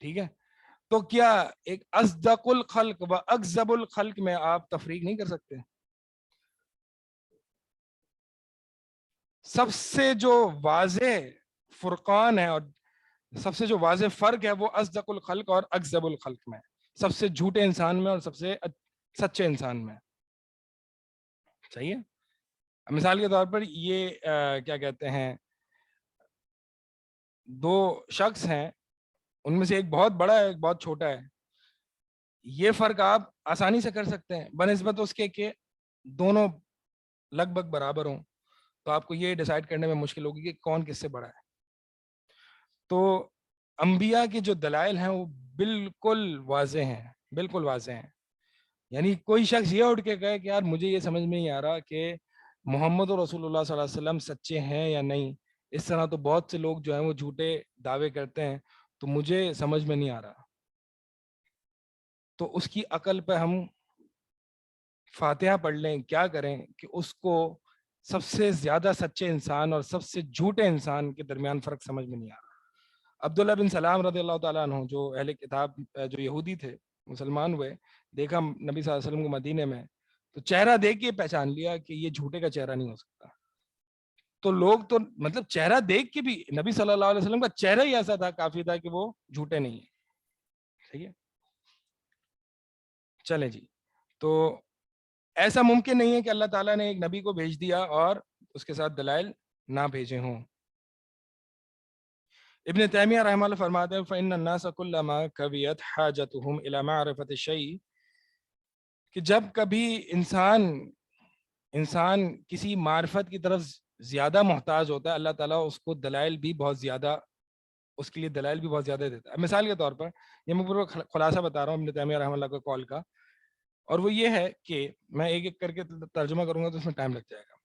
A: ٹھیک ہے؟ تو کیا ایک اصدق الخلق و اکذب الخلق میں آپ تفریق نہیں کر سکتے؟ سب سے جو واضح فرقان ہے اور سب سے جو واضح فرق ہے وہ اصدق الخلق اور اکذب الخلق میں، سب سے جھوٹے انسان میں اور سب سے سچے انسان میں، صحیح ہے؟ مثال کے طور پر یہ کیا کہتے ہیں، دو شخص ہیں، ان میں سے ایک بہت بڑا ہے ایک بہت چھوٹا ہے، یہ فرق آپ آسانی سے کر سکتے ہیں بنسبت اس کے کہ دونوں لگ بھگ برابر ہوں، تو آپ کو یہ ڈیسائیڈ کرنے میں مشکل ہوگی کہ کون کس سے بڑا ہے۔ تو انبیاء کے جو دلائل ہیں وہ بالکل واضح ہیں، بالکل واضح ہیں، یعنی کوئی شخص یہ اٹھ کے کہے کہ یار مجھے یہ سمجھ میں نہیں آ رہا کہ محمد رسول اللہ صلی اللہ علیہ وسلم سچے ہیں یا نہیں، اس طرح تو بہت سے لوگ جو ہیں وہ جھوٹے دعوے کرتے ہیں، تو مجھے سمجھ میں نہیں آ رہا، تو اس کی عقل پہ ہم فاتحہ پڑھ لیں، کیا کریں کہ اس کو سب سے زیادہ سچے انسان اور سب سے جھوٹے انسان کے درمیان فرق سمجھ میں نہیں آ رہا۔ عبداللہ بن سلام رضی اللہ تعالیٰ عنہ جو اہل کتاب جو یہودی تھے، مسلمان ہوئے، دیکھا نبی صلی اللہ علیہ وسلم کو مدینے میں، تو چہرہ دیکھ کے پہچان لیا کہ یہ جھوٹے کا چہرہ نہیں ہو سکتا۔ تو لوگ تو مطلب چہرہ دیکھ کے بھی نبی صلی اللہ علیہ وسلم کا چہرہ ہی ایسا تھا، کافی تھا کہ وہ جھوٹے نہیں ہیں، صحیح ہے؟ چلیں جی، تو ایسا ممکن نہیں ہے کہ اللہ تعالیٰ نے ایک نبی کو بھیج دیا اور اس کے ساتھ دلائل نہ بھیجے ہوں۔ ابن تیمیہ رحمہ اللہ فرماتے ہیں فَإِنَّ النَّاسَ كُلَّمَا كَبِيَتْ حَاجَتُهُمْ إِلَى مَعْرِفَةِ الشَّيْءِ، کہ جب کبھی انسان کسی معرفت کی طرف زیادہ محتاج ہوتا ہے، اللہ تعالیٰ اس کو دلائل بھی بہت زیادہ، اس کے لیے دلائل بھی بہت زیادہ دیتا ہے۔ مثال کے طور پر یہ میں پورا خلاصہ بتا رہا ہوں ابن تیمیہ رحمہ اللہ کا قول کا، اور وہ یہ ہے کہ میں ایک ایک کر کے ترجمہ کروں گا تو اس میں ٹائم لگ جائے گا۔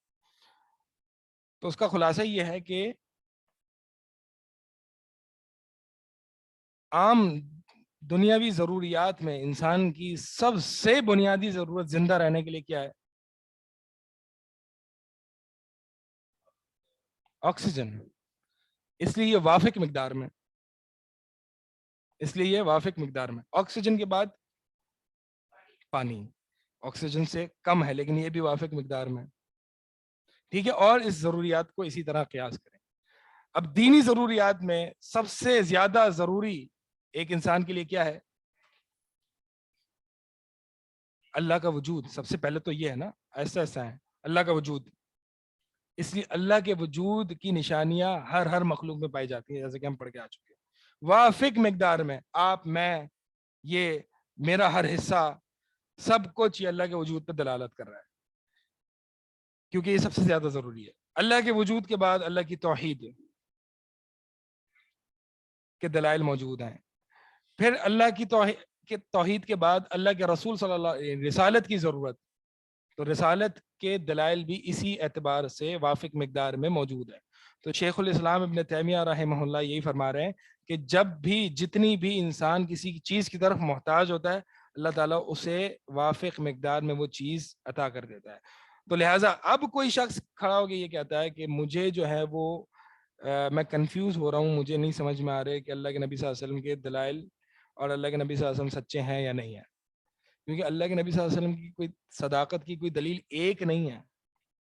A: تو اس کا خلاصہ یہ ہے کہ عام دنیاوی ضروریات میں انسان کی سب سے بنیادی ضرورت زندہ رہنے کے لیے کیا ہے؟ آکسیجن۔ اس لیے یہ وافق مقدار میں، اس لیے یہ وافق مقدار میں، آکسیجن کے بعد پانی، آکسیجن سے کم ہے لیکن یہ بھی وافق مقدار میں، ٹھیک ہے؟ اور اس ضروریات کو اسی طرح قیاس کریں۔ اب دینی ضروریات میں سب سے زیادہ ضروری ایک انسان کے لیے کیا ہے؟ اللہ کا وجود۔ سب سے پہلے تو یہ ہے نا، ایسا ہے اللہ کا وجود، اس لیے اللہ کے وجود کی نشانیاں ہر مخلوق میں پائی جاتی ہیں، جیسے کہ ہم پڑھ کے آ چکے ہیں، وافق مقدار میں، آپ، میں، یہ میرا ہر حصہ، سب کچھ یہ اللہ کے وجود پہ دلالت کر رہا ہے، کیونکہ یہ سب سے زیادہ ضروری ہے۔ اللہ کے وجود کے بعد اللہ کی توحید کے دلائل موجود ہیں، پھر اللہ کی توحید کے بعد اللہ کے رسول صلی اللہ رسالت کی ضرورت، تو رسالت کے دلائل بھی اسی اعتبار سے وافق مقدار میں موجود ہے. تو شیخ الاسلام ابن تیمیہ رحمہ اللہ یہی فرما رہے ہیں کہ جب بھی جتنی بھی انسان کسی چیز کی طرف محتاج ہوتا ہے اللہ تعالیٰ اسے وافق مقدار میں وہ چیز عطا کر دیتا ہے. تو لہٰذا اب کوئی شخص کھڑا ہو کے یہ کہتا ہے کہ مجھے جو ہے وہ میں کنفیوز ہو رہا ہوں، مجھے نہیں سمجھ میں آ رہے کہ اللہ کے نبی صلی اللہ علیہ وسلم کے دلائل اور اللہ کے نبی صلی اللہ علیہ وسلم سچے ہیں یا نہیں ہیں، کیونکہ اللہ کے نبی صلی اللہ علیہ وسلم کی کوئی صداقت کی کوئی دلیل ایک نہیں ہے،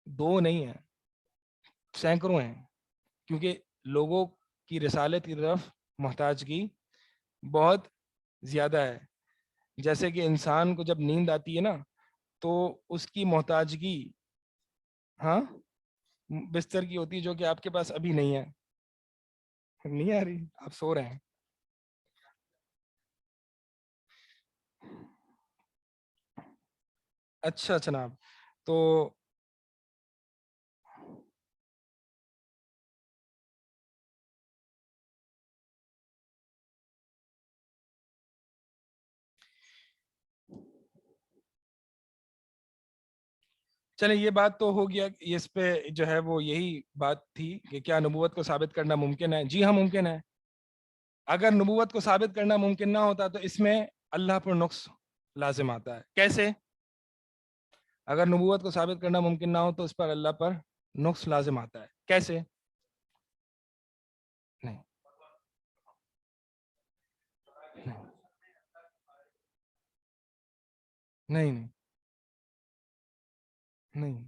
A: دو نہیں ہے، سینکڑوں ہیں، کیونکہ لوگوں کی رسالت کی طرف محتاجگی بہت زیادہ ہے. جیسے کہ انسان کو جب نیند آتی ہے نا تو اس کی محتاجگی ہاں بستر کی ہوتی ہے، جو کہ آپ کے پاس ابھی نہیں ہے. نہیں آ رہی؟ آپ سو رہے ہیں. اچھا جناب، تو چلیں یہ بات تو ہو گیا، اس پہ جو ہے وہ یہی بات تھی کہ کیا نبوت کو ثابت کرنا ممکن ہے. جی ہاں ممکن ہے. اگر نبوت کو ثابت کرنا ممکن نہ ہوتا تو اس میں اللہ پر نقص لازم آتا ہے. کیسے؟ اگر نبوت کو ثابت کرنا ممکن نہ ہو تو اس پر اللہ پر نقص لازم آتا ہے. کیسے؟ نہیں نہیں نہیں نہیں.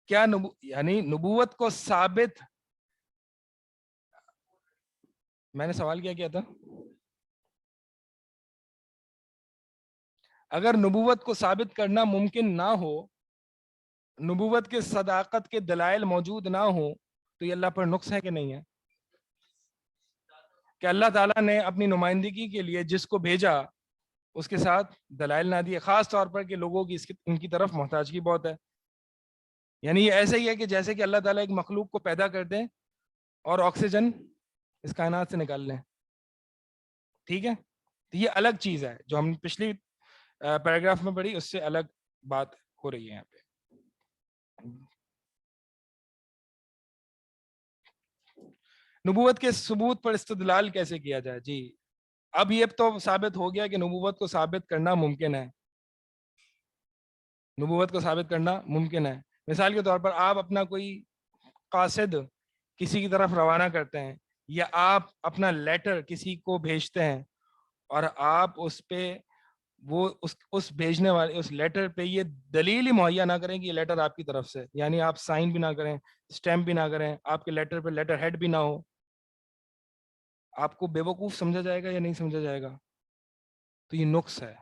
A: کیا یعنی نبوت کو ثابت، میں نے سوال کیا تھا؟ اگر نبوت کو ثابت کرنا ممکن نہ ہو، نبوت کے صداقت کے دلائل موجود نہ ہو، تو یہ اللہ پر نقص ہے کہ نہیں ہے؟ کہ اللہ تعالیٰ نے اپنی نمائندگی کے لیے جس کو بھیجا اس کے ساتھ دلائل نہ دیے، خاص طور پر کہ لوگوں کی ان کی طرف محتاجگی بہت ہے. یعنی یہ ایسا ہی ہے کہ جیسے کہ اللہ تعالیٰ ایک مخلوق کو پیدا کر دیں اور آکسیجن اس کائنات سے نکال لیں. ٹھیک ہے، تو یہ الگ چیز ہے جو ہم پچھلی پیراگراف میں پڑھی، اس سے الگ بات ہو رہی ہے یہاں پہ. نبوت کے ثبوت پر استدلال کیسے کیا جائے؟ جی اب یہ تو ثابت ہو گیا کہ نبوت کو ثابت کرنا ممکن ہے. نبوت کو ثابت کرنا ممکن ہے. مثال کے طور پر آپ اپنا کوئی قاصد کسی کی طرف روانہ کرتے ہیں، یا آپ اپنا لیٹر کسی کو بھیجتے ہیں اور آپ اس پہ وہ اس بھیجنے والے اس لیٹر پہ یہ دلیل ہی مہیا نہ کریں کہ یہ لیٹر آپ کی طرف سے، یعنی آپ سائن بھی نہ کریں، اسٹیمپ بھی نہ کریں، آپ کے لیٹر پہ لیٹر ہیڈ بھی نہ ہو، آپ کو بے وقوف سمجھا جائے گا یا نہیں سمجھا جائے گا؟ تو یہ نقص ہے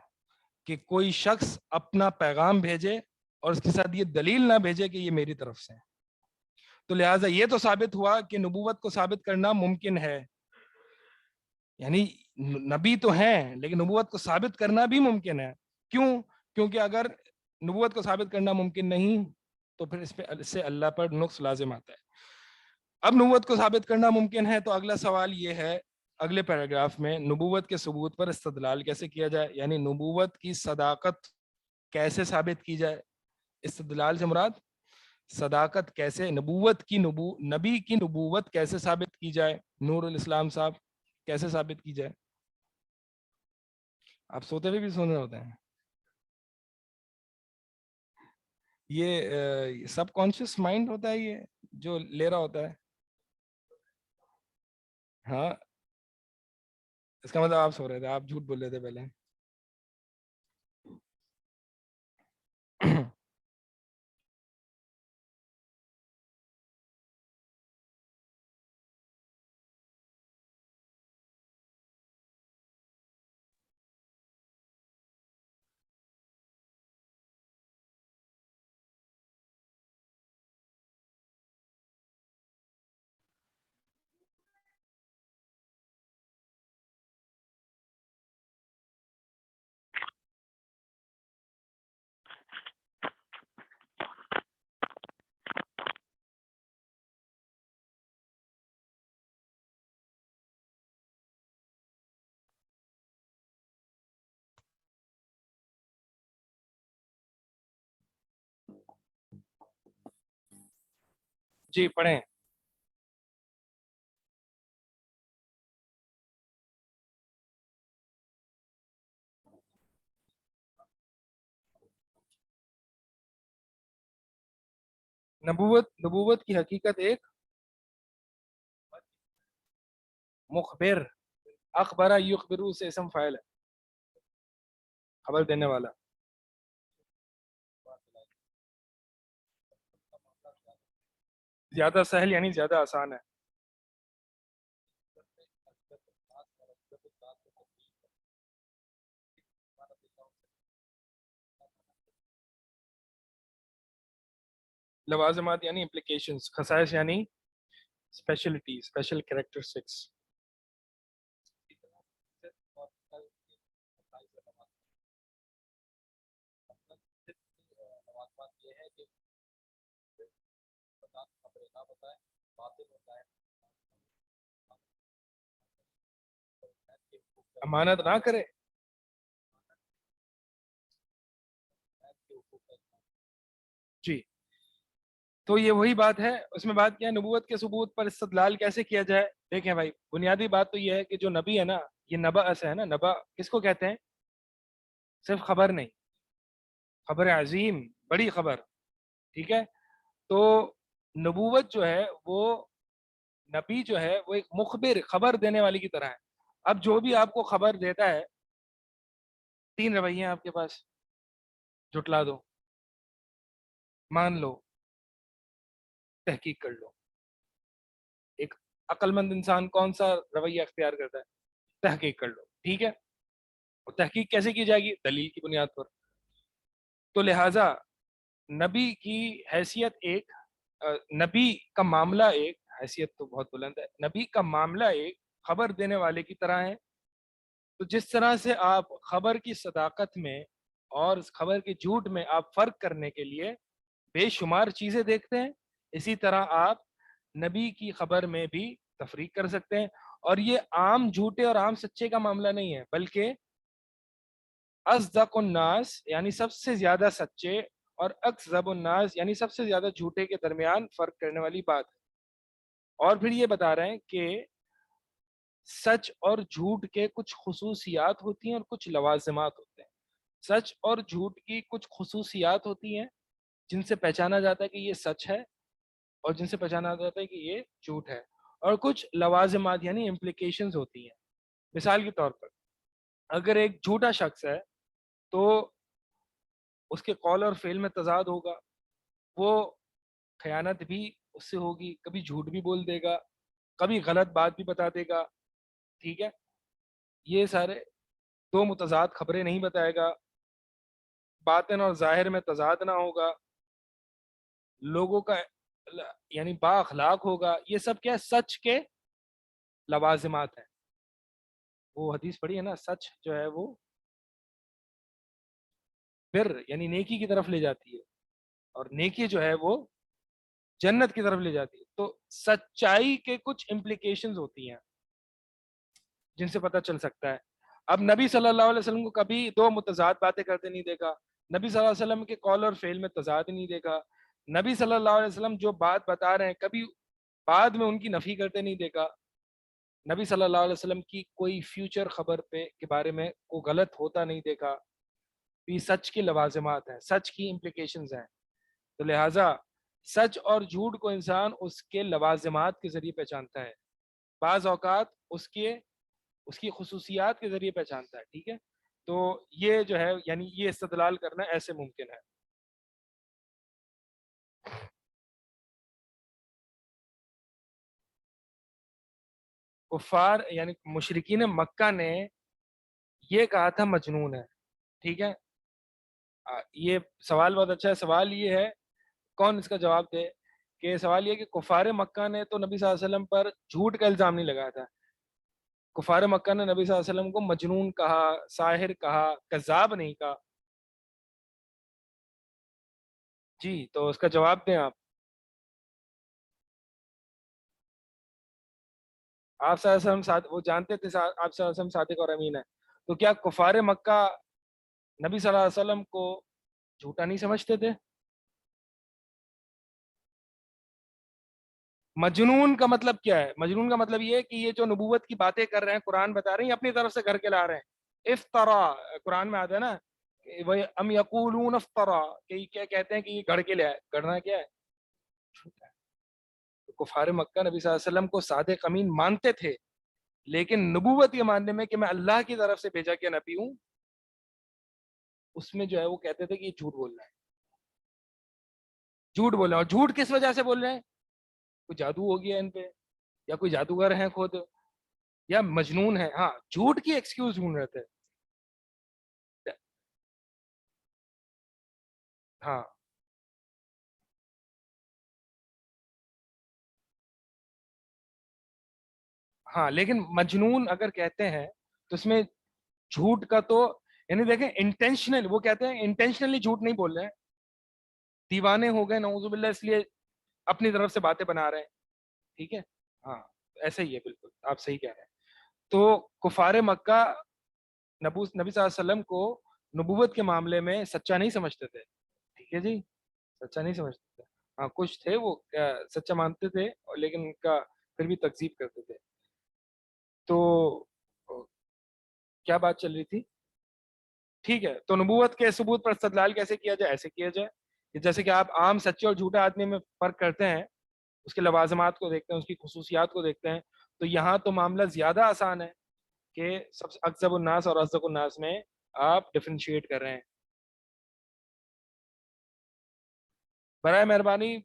A: کہ کوئی شخص اپنا پیغام بھیجے اور اس کے ساتھ یہ دلیل نہ بھیجے کہ یہ میری طرف سے. تو لہٰذا یہ تو ثابت ہوا کہ نبوت کو ثابت کرنا ممکن ہے، یعنی نبی تو ہیں لیکن نبوت کو ثابت کرنا بھی ممکن ہے. کیوں؟ کیونکہ اگر نبوت کو ثابت کرنا ممکن نہیں تو پھر اس سے اللہ پر نقص لازم آتا ہے. اب نبوت کو ثابت کرنا ممکن ہے تو اگلا سوال یہ ہے اگلے پیراگراف میں، نبوت کے ثبوت پر استدلال کیسے کیا جائے، یعنی نبوت کی صداقت کیسے ثابت کی جائے. استدلال سے مراد صداقت کیسے، نبی کی نبوت کیسے ثابت کی جائے. نور الاسلام صاحب کیسے ثابت کی جائے؟ آپ سوتے ہوئے بھی سونے ہوتے ہیں؟ یہ سب کانشیس مائنڈ ہوتا ہے یہ جو لے رہا ہوتا ہے. ہاں اس کا مطلب آپ سو رہے تھے، آپ جھوٹ بول رہے تھے پہلے. جی پڑھیں. نبوت کی حقیقت ایک مخبر، اخبرہ یخبرو سے اسم فاعل ہے، خبر دینے والا. زیادہ سہل یعنی زیادہ آسان ہے. لوازمات یعنی امپلیکیشنز، خصائص یعنی اسپیشلٹی، اسپیشل کریکٹرسٹکس. امانت نہ کرے. جی تو یہ وہی بات ہے. اس میں بات کیا ہے نبوت کے ثبوت پر استدلال کیسے کیا جائے. دیکھیں بھائی بنیادی بات تو یہ ہے کہ جو نبی ہے نا، یہ نبا سے ہے نا. نبا کس کو کہتے ہیں؟ صرف خبر نہیں، خبر عظیم، بڑی خبر. ٹھیک ہے. تو نبوت جو ہے وہ، نبی جو ہے وہ ایک مخبر، خبر دینے والی کی طرح ہے. اب جو بھی آپ کو خبر دیتا ہے، 3 رویے ہیں آپ کے پاس: جھٹلا دو، مان لو، تحقیق کر لو. ایک عقل مند انسان کون سا رویہ اختیار کرتا ہے؟ تحقیق کر لو. ٹھیک ہے. اور تحقیق کیسے کی جائے گی؟ دلیل کی بنیاد پر. تو لہٰذا نبی کی حیثیت ایک، نبی کا معاملہ ایک، حیثیت تو بہت بلند ہے، نبی کا معاملہ ایک خبر دینے والے کی طرح ہے. تو جس طرح سے آپ خبر کی صداقت میں اور خبر کے جھوٹ میں آپ فرق کرنے کے لیے بے شمار چیزیں دیکھتے ہیں، اسی طرح آپ نبی کی خبر میں بھی تفریق کر سکتے ہیں. اور یہ عام جھوٹے اور عام سچے کا معاملہ نہیں ہے، بلکہ اصدق الناس یعنی سب سے زیادہ سچے اور اکذب الناس یعنی سب سے زیادہ جھوٹے کے درمیان فرق کرنے والی بات ہے. اور پھر یہ بتا رہے ہیں کہ سچ اور جھوٹ کے کچھ خصوصیات ہوتی ہیں اور کچھ لوازمات ہوتے ہیں. سچ اور جھوٹ کی کچھ خصوصیات ہوتی ہیں جن سے پہچانا جاتا ہے کہ یہ سچ ہے، اور جن سے پہچانا جاتا ہے کہ یہ جھوٹ ہے. اور کچھ لوازمات یعنی امپلیکیشنز ہوتی ہیں. مثال کے طور پر اگر ایک جھوٹا شخص ہے تو اس کے قول اور فعل میں تضاد ہوگا. وہ خیانت بھی اس سے ہوگی، کبھی جھوٹ بھی بول دے گا، کبھی غلط بات بھی بتا دے گا. ٹھیک ہے. یہ سارے دو متضاد خبریں نہیں بتائے گا، باطن اور ظاہر میں تضاد نہ ہوگا، لوگوں کا یعنی با اخلاق ہوگا. یہ سب کیا سچ کے لوازمات ہیں. وہ حدیث پڑھی ہے نا، سچ جو ہے وہ بر یعنی نیکی کی طرف لے جاتی ہے، اور نیکی جو ہے وہ جنت کی طرف لے جاتی ہے. تو سچائی کے کچھ امپلیکیشنز ہوتی ہیں جن سے پتہ چل سکتا ہے. اب نبی صلی اللہ علیہ وسلم کو کبھی دو متضاد باتیں کرتے نہیں دیکھا. نبی صلی اللہ علیہ وسلم کے قول اور فعل میں تضاد نہیں دیکھا. نبی صلی اللہ علیہ وسلم جو بات بتا رہے ہیں کبھی بعد میں ان کی نفی کرتے نہیں دیکھا. نبی صلی اللہ علیہ وسلم کی کوئی فیوچر خبر پہ کے بارے میں کوئی غلط ہوتا نہیں دیکھا. یہ سچ کی لوازمات ہیں، سچ کی امپلیکیشنز ہیں. تو لہٰذا سچ اور جھوٹ کو انسان اس کے لوازمات کے ذریعے پہچانتا ہے، بعض اوقات اس کی خصوصیات کے ذریعے پہچانتا ہے. ٹھیک ہے. تو یہ جو ہے یعنی یہ استدلال کرنا ایسے ممکن ہے. کفار یعنی مشرکین مکہ نے یہ کہا تھا مجنون ہے. ٹھیک ہے. یہ سوال بہت اچھا ہے. سوال یہ ہے کون اس کا جواب دے کہ سوال یہ کہ کفار مکہ نے تو نبی صلی اللہ علیہ وسلم پر جھوٹ کا الزام نہیں لگایا تھا. کفار مکہ نے نبی صلی اللہ علیہ وسلم کو مجنون کہا، ساحر کہا، کذاب نہیں کہا. جی تو اس کا جواب دیں آپ. آپ صلی اللہ علیہ وسلم وہ جانتے تھے آپ صلی اللہ علیہ وسلم صادق اور امین ہے، تو کیا کفار مکہ نبی صلی اللہ علیہ وسلم کو جھوٹا نہیں سمجھتے تھے؟ مجنون کا مطلب کیا ہے؟ مجنون کا مطلب یہ ہے کہ یہ جو نبوت کی باتیں کر رہے ہیں، قرآن بتا رہے ہیں، اپنی طرف سے گھر کے لا رہے ہیں. افطرا، قرآن میں آتا ہے نا وہ ام یقولون افطرا، کہ یہ کیا کہتے ہیں کہ یہ گھڑ کے لے آئے. گھڑنا کیا ہے؟ جھوٹا ہے. تو کفار مکہ نبی صلی اللہ علیہ وسلم کو صادق امین مانتے تھے، لیکن نبوت یہ ماننے میں کہ میں اللہ کی طرف سے بھیجا کیا نبی ہوں، اس میں جو ہے وہ کہتے تھے کہ یہ جھوٹ بول رہا ہے. جھوٹ بول رہے ہیں. اور جھوٹ کس وجہ سے بول رہے ہیں؟ کوئی جادو ہو گیا ان پہ، یا کوئی جادوگر ہیں خود، یا مجنون ہے. ہاں، جھوٹ کی ایکسکیوز ڈھونڈ رہے تھے. ہاں ہاں، لیکن مجنون اگر کہتے ہیں تو اس میں جھوٹ کا تو، یعنی دیکھیں انٹینشنل، وہ کہتے ہیں انٹینشنلی جھوٹ نہیں بول رہے ہیں، دیوانے ہو گئے نعوذ باللہ اس لیے اپنی طرف سے باتیں بنا رہے ہیں. ٹھیک ہے. ہاں، ایسا ہی ہے، بالکل آپ صحیح کہہ رہے ہیں. تو کفار مکہ نبی صلی اللہ علیہ وسلم کو نبوت کے معاملے میں سچا نہیں سمجھتے تھے. ٹھیک ہے جی، سچا نہیں سمجھتے تھے. ہاں، کچھ تھے وہ سچا مانتے تھے، لیکن ان کا پھر بھی تکذیب کرتے تھے. تو کیا بات چل رہی تھی؟ ٹھیک ہے. تو نبوت کے ثبوت پر استدلال کیسے کیا جائے؟ ایسے کیا جائے کہ جیسے کہ آپ عام سچے اور جھوٹے آدمی میں فرق کرتے ہیں، اس کے لوازمات کو دیکھتے ہیں، اس کی خصوصیات کو دیکھتے ہیں. تو یہاں تو معاملہ زیادہ آسان ہے کہ سب سے اکذب الناس اور اصدق الناس میں آپ ڈفرینشیٹ کر رہے ہیں. برائے مہربانی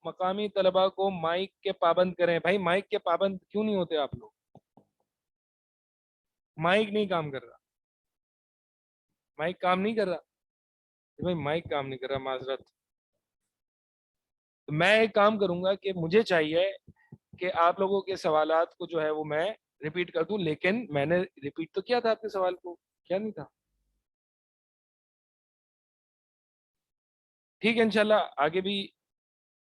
A: مقامی طلباء کو مائک کے پابند کریں. بھائی مائک کے پابند کیوں نہیں ہوتے آپ لوگ؟ مائک نہیں کام کر رہا، مائک کام نہیں کر رہا. بھائی مائک کام نہیں کر رہا، معذرت. تو میں ایک کام کروں گا کہ مجھے چاہیے کہ آپ لوگوں کے سوالات کو جو ہے وہ میں ریپیٹ کر دوں، لیکن میں نے ریپیٹ تو کیا تھا آپ کے سوال کو، کیا نہیں تھا؟ ٹھیک ہے، انشاءاللہ آگے بھی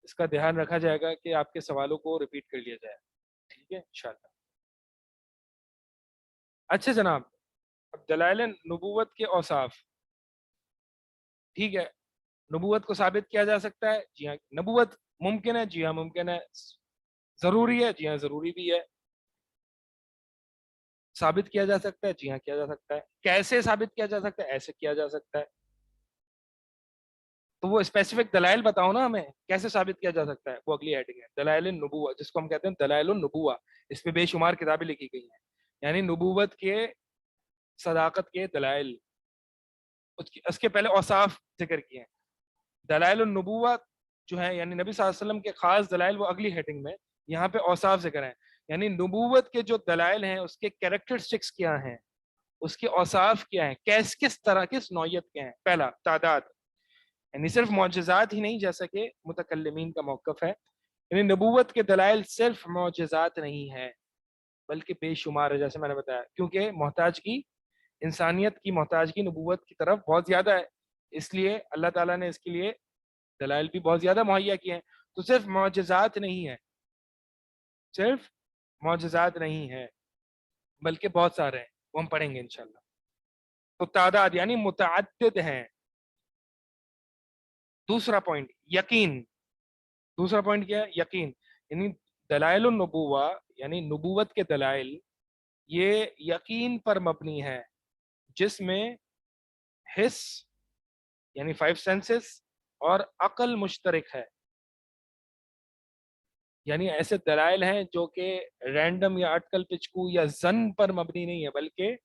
A: اس کا دھیان رکھا جائے گا کہ آپ کے سوالوں کو ریپیٹ کر لیا جائے. ٹھیک ہے انشاءاللہ. اچھا جناب، اب دلائل نبوت کے اوصاف. ٹھیک ہے. نبوت کو ثابت کیا جا سکتا ہے؟ جی ہاں. نبوت ممکن ہے؟ جی ہاں ممکن ہے. ضروری ہے؟ جی ہاں ضروری بھی ہے. ثابت کیا جا سکتا ہے؟ جی ہاں کیا جا سکتا ہے. کیسے ثابت کیا جا سکتا ہے؟ ایسے کیا جا سکتا ہے. تو وہ اسپیسیفک دلائل بتاؤ نا ہمیں، کیسے ثابت کیا جا سکتا ہے. وہ اگلی ہیڈنگ ہے، دلائل النبوہ، جس کو ہم کہتے ہیں دلائل النبوہ. اس پہ بے شمار کتابیں لکھی گئی ہیں، یعنی نبوت کے صداقت کے دلائل. اس کے پہلے اوصاف ذکر کیے ہیں. دلائل النبوہ جو ہے یعنی نبی صلی اللہ علیہ وسلم کے خاص دلائل، وہ اگلی ہیڈنگ میں. یہاں پہ اوصاف ذکر ہیں، یعنی نبوت کے جو دلائل ہیں اس کے کیریکٹرسٹکس کیا ہیں، اس کے اوصاف کیا ہیں، کس طرح کس نوعیت کے ہیں. پہلا تعداد، یعنی صرف معجزات ہی نہیں، جیسا کہ متکلمین کا موقف ہے. یعنی نبوت کے دلائل صرف معجزات نہیں ہے بلکہ بے شمار ہے، جیسے میں نے بتایا، کیونکہ محتاجگی، انسانیت کی محتاجگی نبوت کی طرف بہت زیادہ ہے، اس لیے اللہ تعالیٰ نے اس کے لیے دلائل بھی بہت زیادہ مہیا کیے ہیں. تو صرف معجزات نہیں ہے، صرف معجزات نہیں ہے بلکہ بہت سارے ہیں، وہ ہم پڑھیں گے انشاءاللہ. تو تعداد یعنی متعدد ہیں. دوسرا پوائنٹ یقین. دوسرا پوائنٹ کیا ہے؟ یقین. یعنی دلائل النبوہ یعنی نبوت کے دلائل یہ یقین پر مبنی ہے، جس میں حس یعنی 5 سینسز اور عقل مشترک ہے. یعنی ایسے دلائل ہیں جو کہ رینڈم یا اٹکل پچکو یا زن پر مبنی نہیں ہے، بلکہ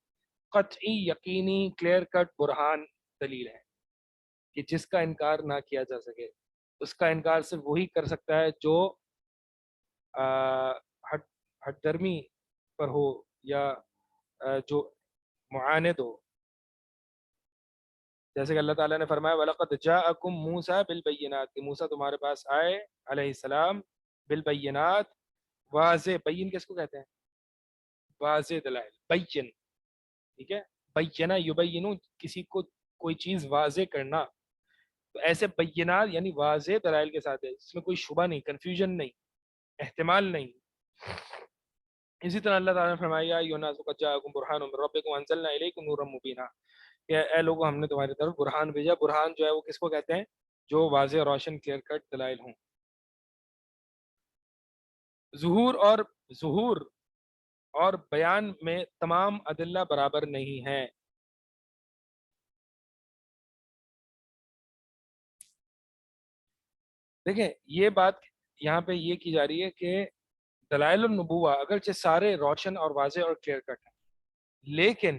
A: قطعی یقینی کلیئر کٹ برہان دلیل ہے کہ جس کا انکار نہ کیا جا سکے. اس کا انکار صرف وہی کر سکتا ہے جو ہٹ درمی پر ہو یا جو معاند ہو. جیسے کہ اللہ تعالیٰ نے فرمایا وَلَقَدْ جَاءَكُم مُوسَىٰ بِالْبَيِّنَاتِ، کہ موسیٰ تمہارے پاس آئے علیہ السلام بالبینات، واضح. بین کس کو کہتے ہیں؟ واضح دلائل. بین، ٹھیک ہے. بینہ یبینو، کسی کو کوئی چیز واضح کرنا. تو ایسے بینات یعنی واضح دلائل کے ساتھ ہے، اس میں کوئی شبہ نہیں، کنفیوژن نہیں، احتمال نہیں. اسی طرح اللہ تعالیٰ نے فرمایا یا ایھا الناس قد جاءکم برہان من ربکم وانزلنا الیکم نورا مبینا، کہ اے لوگوں ہم نے تمہاری طرف برہان بھیجا. برہان جو ہے وہ کس کو کہتے ہیں؟ جو واضح روشن کلیئر کٹ دلائل ہوں. ظہور اور بیان میں تمام ادلہ برابر نہیں ہیں. دیکھیں یہ بات یہاں پہ یہ کی جا رہی ہے کہ دلائل النبوہ اگرچہ سارے روشن اور واضح اور کلیئر کٹ ہیں، لیکن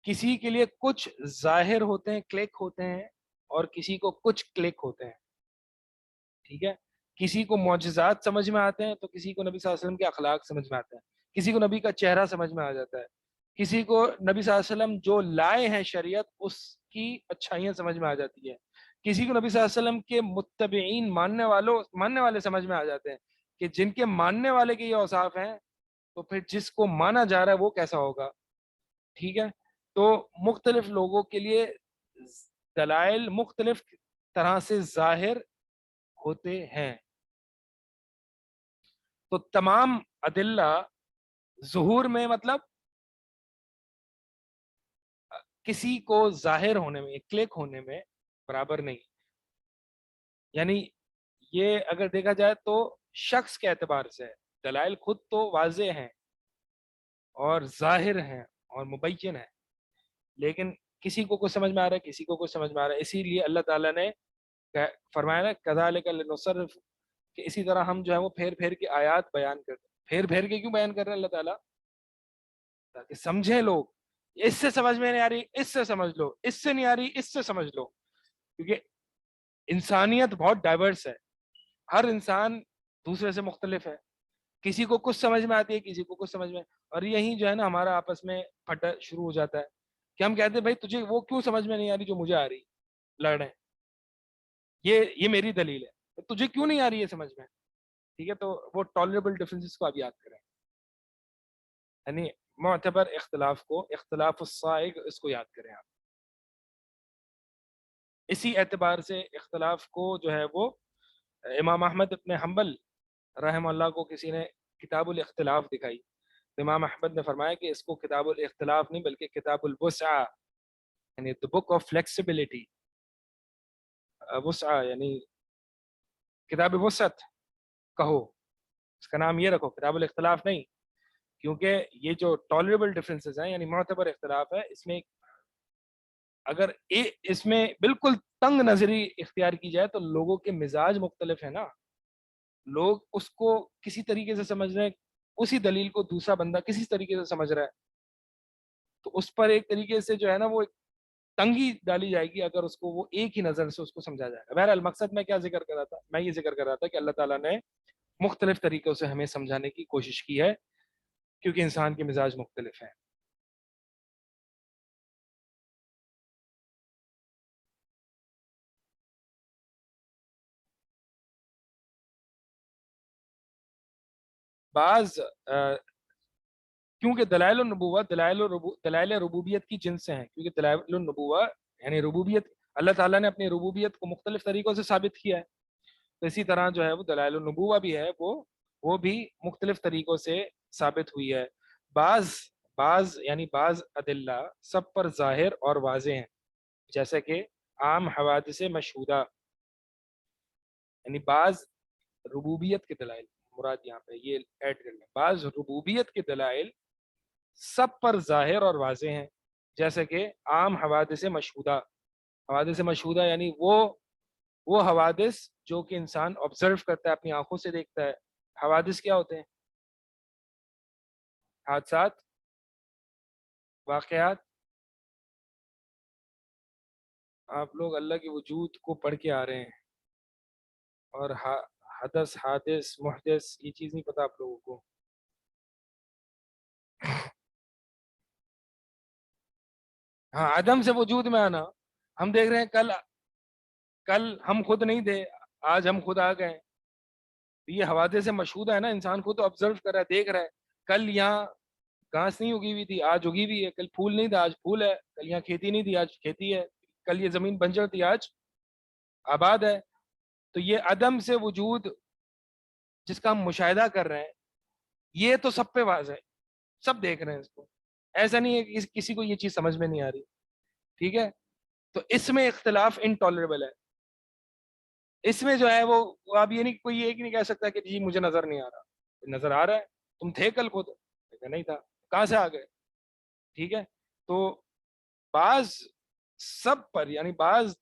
A: کسی کے لیے کچھ ظاہر ہوتے ہیں، کلک ہوتے ہیں، اور کسی کو کچھ کلک ہوتے ہیں. ٹھیک ہے، کسی کو معجزات سمجھ میں آتے ہیں تو کسی کو نبی صلی اللہ علیہ وسلم کے اخلاق سمجھ میں آتے ہیں، کسی کو نبی کا چہرہ سمجھ میں آ جاتا ہے، کسی کو نبی صلی اللہ علیہ وسلم جو لائے ہیں شریعت اس کی اچھائیاں سمجھ میں آ جاتی ہے، کسی کو نبی صلی اللہ علیہ وسلم کے متبعین ماننے والے سمجھ میں آ جاتے ہیں کہ جن کے ماننے والے کے یہ اوصاف ہیں تو پھر جس کو مانا جا رہا ہے وہ کیسا ہوگا. ٹھیک ہے، تو مختلف لوگوں کے لیے دلائل مختلف طرح سے ظاہر ہوتے ہیں. تو تمام ادلہ ظہور میں مطلب کسی کو ظاہر ہونے میں، کلک ہونے میں برابر نہیں. یعنی یہ اگر دیکھا جائے تو شخص کے اعتبار سے دلائل خود تو واضح ہیں اور ظاہر ہیں اور مبین ہیں، لیکن کسی کو کچھ سمجھ میں آ رہا ہے، کسی کو کچھ سمجھ میں آ رہا ہے. اسی لیے اللہ تعالیٰ نے فرمایا نا کذالک لنصرف، کہ اسی طرح ہم جو ہے وہ پھیر پھیر کے آیات بیان کرتے ہیں. پھیر پھیر کے کیوں بیان کر رہے ہیں اللہ تعالیٰ؟ تاکہ سمجھیں لوگ. اس سے سمجھ میں نہیں آ رہی اس سے سمجھ لو، اس سے نہیں آ رہی اس سے سمجھ لو، کیونکہ انسانیت بہت ڈائیورس ہے، ہر انسان دوسرے سے مختلف ہے. کسی کو کچھ سمجھ میں آتی ہے، کسی کو کچھ سمجھ میں، اور یہی جو ہے نا ہمارا آپس میں پھٹا شروع ہو جاتا ہے کہ ہم کہتے ہیں بھائی تجھے وہ کیوں سمجھ میں نہیں آ رہی جو مجھے آ رہی، لڑ رہے ہیں. یہ میری دلیل ہے، تجھے کیوں نہیں آ رہی ہے سمجھ میں. ٹھیک ہے، تو وہ ٹالریبل ڈفرینسز کو آپ یاد کریں، یعنی معتبر اختلاف کو، اختلاف الصائغ اس کو یاد کریں آپ. اسی اعتبار سے اختلاف کو جو ہے وہ امام احمد ابن حنبل رحمہ اللہ کو کسی نے کتاب الاختلاف دکھائی، تو امام احمد نے فرمایا کہ اس کو کتاب الاختلاف نہیں بلکہ کتاب الوسعہ، یعنی the book of flexibility، وسعہ یعنی کتاب وسعت کہو، اس کا نام یہ رکھو، کتاب الاختلاف نہیں. کیونکہ یہ جو ٹالریبل ڈفرینسز ہیں یعنی معتبر اختلاف ہے، اس میں اگر اس میں بالکل تنگ نظری اختیار کی جائے تو لوگوں کے مزاج مختلف ہیں نا، لوگ اس کو کسی طریقے سے سمجھ رہے ہیں، اسی دلیل کو دوسرا بندہ کسی طریقے سے سمجھ رہا ہے، تو اس پر ایک طریقے سے جو ہے نا وہ ایک تنگی ڈالی جائے گی اگر اس کو وہ ایک ہی نظر سے اس کو سمجھا جائے گا. بہرحال مقصد میں کیا ذکر کر رہا تھا، میں یہ ذکر کر رہا تھا کہ اللہ تعالیٰ نے مختلف طریقوں سے ہمیں سمجھانے کی کوشش کی ہے کیونکہ انسان کے مزاج مختلف ہیں. بعض کیونکہ دلائل ربوبیت کی جنس سے ہیں، کیونکہ دلائل النبوہ یعنی ربوبیت، اللہ تعالیٰ نے اپنی ربوبیت کو مختلف طریقوں سے ثابت کیا ہے، تو اسی طرح جو ہے وہ دلائل النبوہ بھی ہے وہ بھی مختلف طریقوں سے ثابت ہوئی ہے. بعض ادلہ سب پر ظاہر اور واضح ہیں، جیسے کہ عام حوادث مشہودہ، یعنی بعض ربوبیت کے دلائل، مراد یہاں پہ یہ ایڈ کر لیں، بعض ربوبیت کے دلائل سب پر ظاہر اور واضح ہیں، جیسے کہ عام حوادث مشہودہ. حوادث مشہودہ یعنی وہ حوادث جو کہ انسان آبزرو کرتا ہے، اپنی آنکھوں سے دیکھتا ہے. حوادث کیا ہوتے ہیں؟ حادثات، واقعات. آپ لوگ اللہ کے وجود کو پڑھ کے آ رہے ہیں، اور حدث، حادث، محدث یہ چیز نہیں پتا آپ لوگوں کو. ہاں، عدم سے وجود میں آنا. ہم دیکھ رہے ہیں کل ہم خود نہیں تھے، آج ہم خود آ گئے. یہ حوادث مشہودہ ہے نا، انسان خود آبزرو کر رہا ہے، دیکھ رہا ہے. کل یہاں گھاس نہیں اگی ہوئی تھی، آج اگی ہوئی ہے. کل پھول نہیں تھا، آج پھول ہے. کل یہاں کھیتی نہیں تھی، آج کھیتی ہے. کل یہ زمین بنجر تھی، آج آباد ہے. تو یہ عدم سے وجود جس کا ہم مشاہدہ کر رہے ہیں، یہ تو سب پہ واضح ہے، سب دیکھ رہے ہیں اس کو. ایسا نہیں ہے کہ کسی کو یہ چیز سمجھ میں نہیں آ رہی. ٹھیک ہے، تو اس میں اختلاف انٹالریبل ہے. اس میں جو ہے وہ آپ یہ نہیں، کوئی ایک نہیں کہہ سکتا کہ جی مجھے نظر نہیں آ رہا. نظر آ رہا ہے، تم تھے کل خود؟ نہیں تھا. کہاں سے آ گئے؟ ٹھیک ہے. تو بعض سب پر، یعنی بعض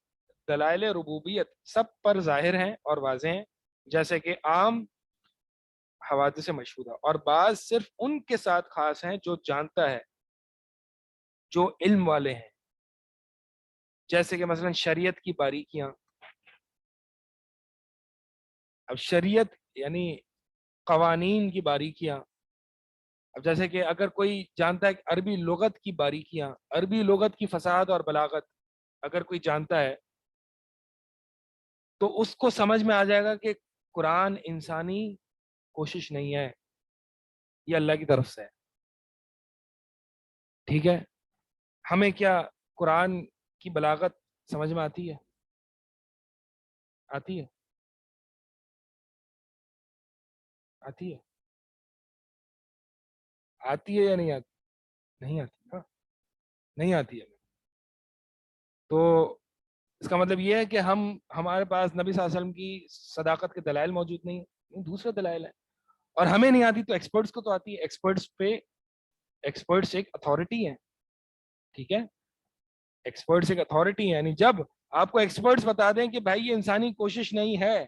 A: دلائل ربوبیت سب پر ظاہر ہیں اور واضح ہیں، جیسے کہ عام حوادث مشہودہ، اور بعض صرف ان کے ساتھ خاص ہیں جو جانتا ہے، جو علم والے ہیں، جیسے کہ مثلا شریعت کی باریکیاں. اب شریعت یعنی قوانین کی باریکیاں. اب جیسے کہ اگر کوئی جانتا ہے کہ عربی لغت کی باریکیاں، عربی لغت کی فصاحت اور بلاغت اگر کوئی جانتا ہے، تو اس کو سمجھ میں آ جائے گا کہ قرآن انسانی کوشش نہیں ہے، یہ اللہ کی طرف سے ہے. ٹھیک ہے. ہمیں کیا قرآن کی بلاغت سمجھ میں آتی ہے؟ آتی ہے؟ آتی ہے؟ آتی ہے یا نہیں آتی؟ نہیں آتی. ہاں نہیں آتی ہے. تو اس کا مطلب یہ ہے کہ ہمارے پاس نبی صلی اللہ علیہ وسلم کی صداقت کے دلائل موجود نہیں ہیں. نہیں، دوسرے دلائل ہیں. اور ہمیں نہیں آتی تو ایکسپرٹس کو تو آتی ہے. ایکسپرٹس ایک اتھارٹی ہے. ٹھیک ہے. ایکسپرٹس ایک اتھارٹی ہے، یعنی جب آپ کو ایکسپرٹس بتا دیں کہ بھائی یہ انسانی کوشش نہیں ہے،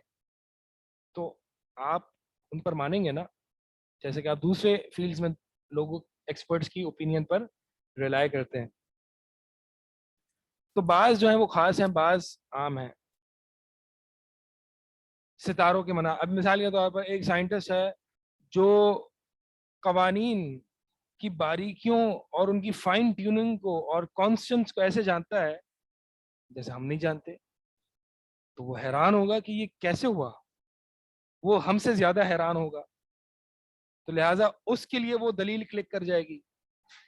A: تو آپ ان پر مانیں گے نا. جیسے کہ آپ دوسرے فیلڈز میں لوگوں ایکسپرٹس کی اوپینین پر ریلائی کرتے ہیں. تو بعض جو ہیں وہ خاص ہیں، بعض عام ہیں. ستاروں کے منع. اب مثال کے طور پر ایک سائنٹسٹ ہے جو قوانین کی باریکیوں اور ان کی فائن ٹیوننگ کو اور کانسٹنٹس کو ایسے جانتا ہے جیسے ہم نہیں جانتے. تو وہ حیران ہوگا کہ یہ کیسے ہوا، وہ ہم سے زیادہ حیران ہوگا. تو لہٰذا اس کے لیے وہ دلیل کلک کر جائے گی،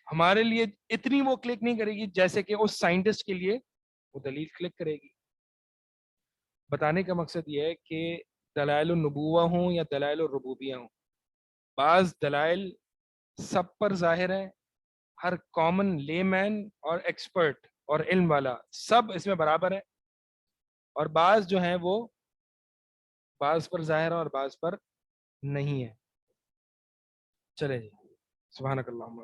A: ہمارے لیے اتنی وہ کلک نہیں کرے گی جیسے کہ اس سائنٹسٹ کے لیے وہ دلیل کلک کرے گی. بتانے کا مقصد یہ ہے کہ دلائل النبوہ ہوں یا دلائل الربوبیہ ہوں، بعض دلائل سب پر ظاہر ہیں، ہر کامن لے مین اور ایکسپرٹ اور علم والا سب اس میں برابر ہے، اور بعض جو ہیں وہ بعض پر ظاہر ہے اور بعض پر نہیں ہے. چلے جی. سبحانک اللہم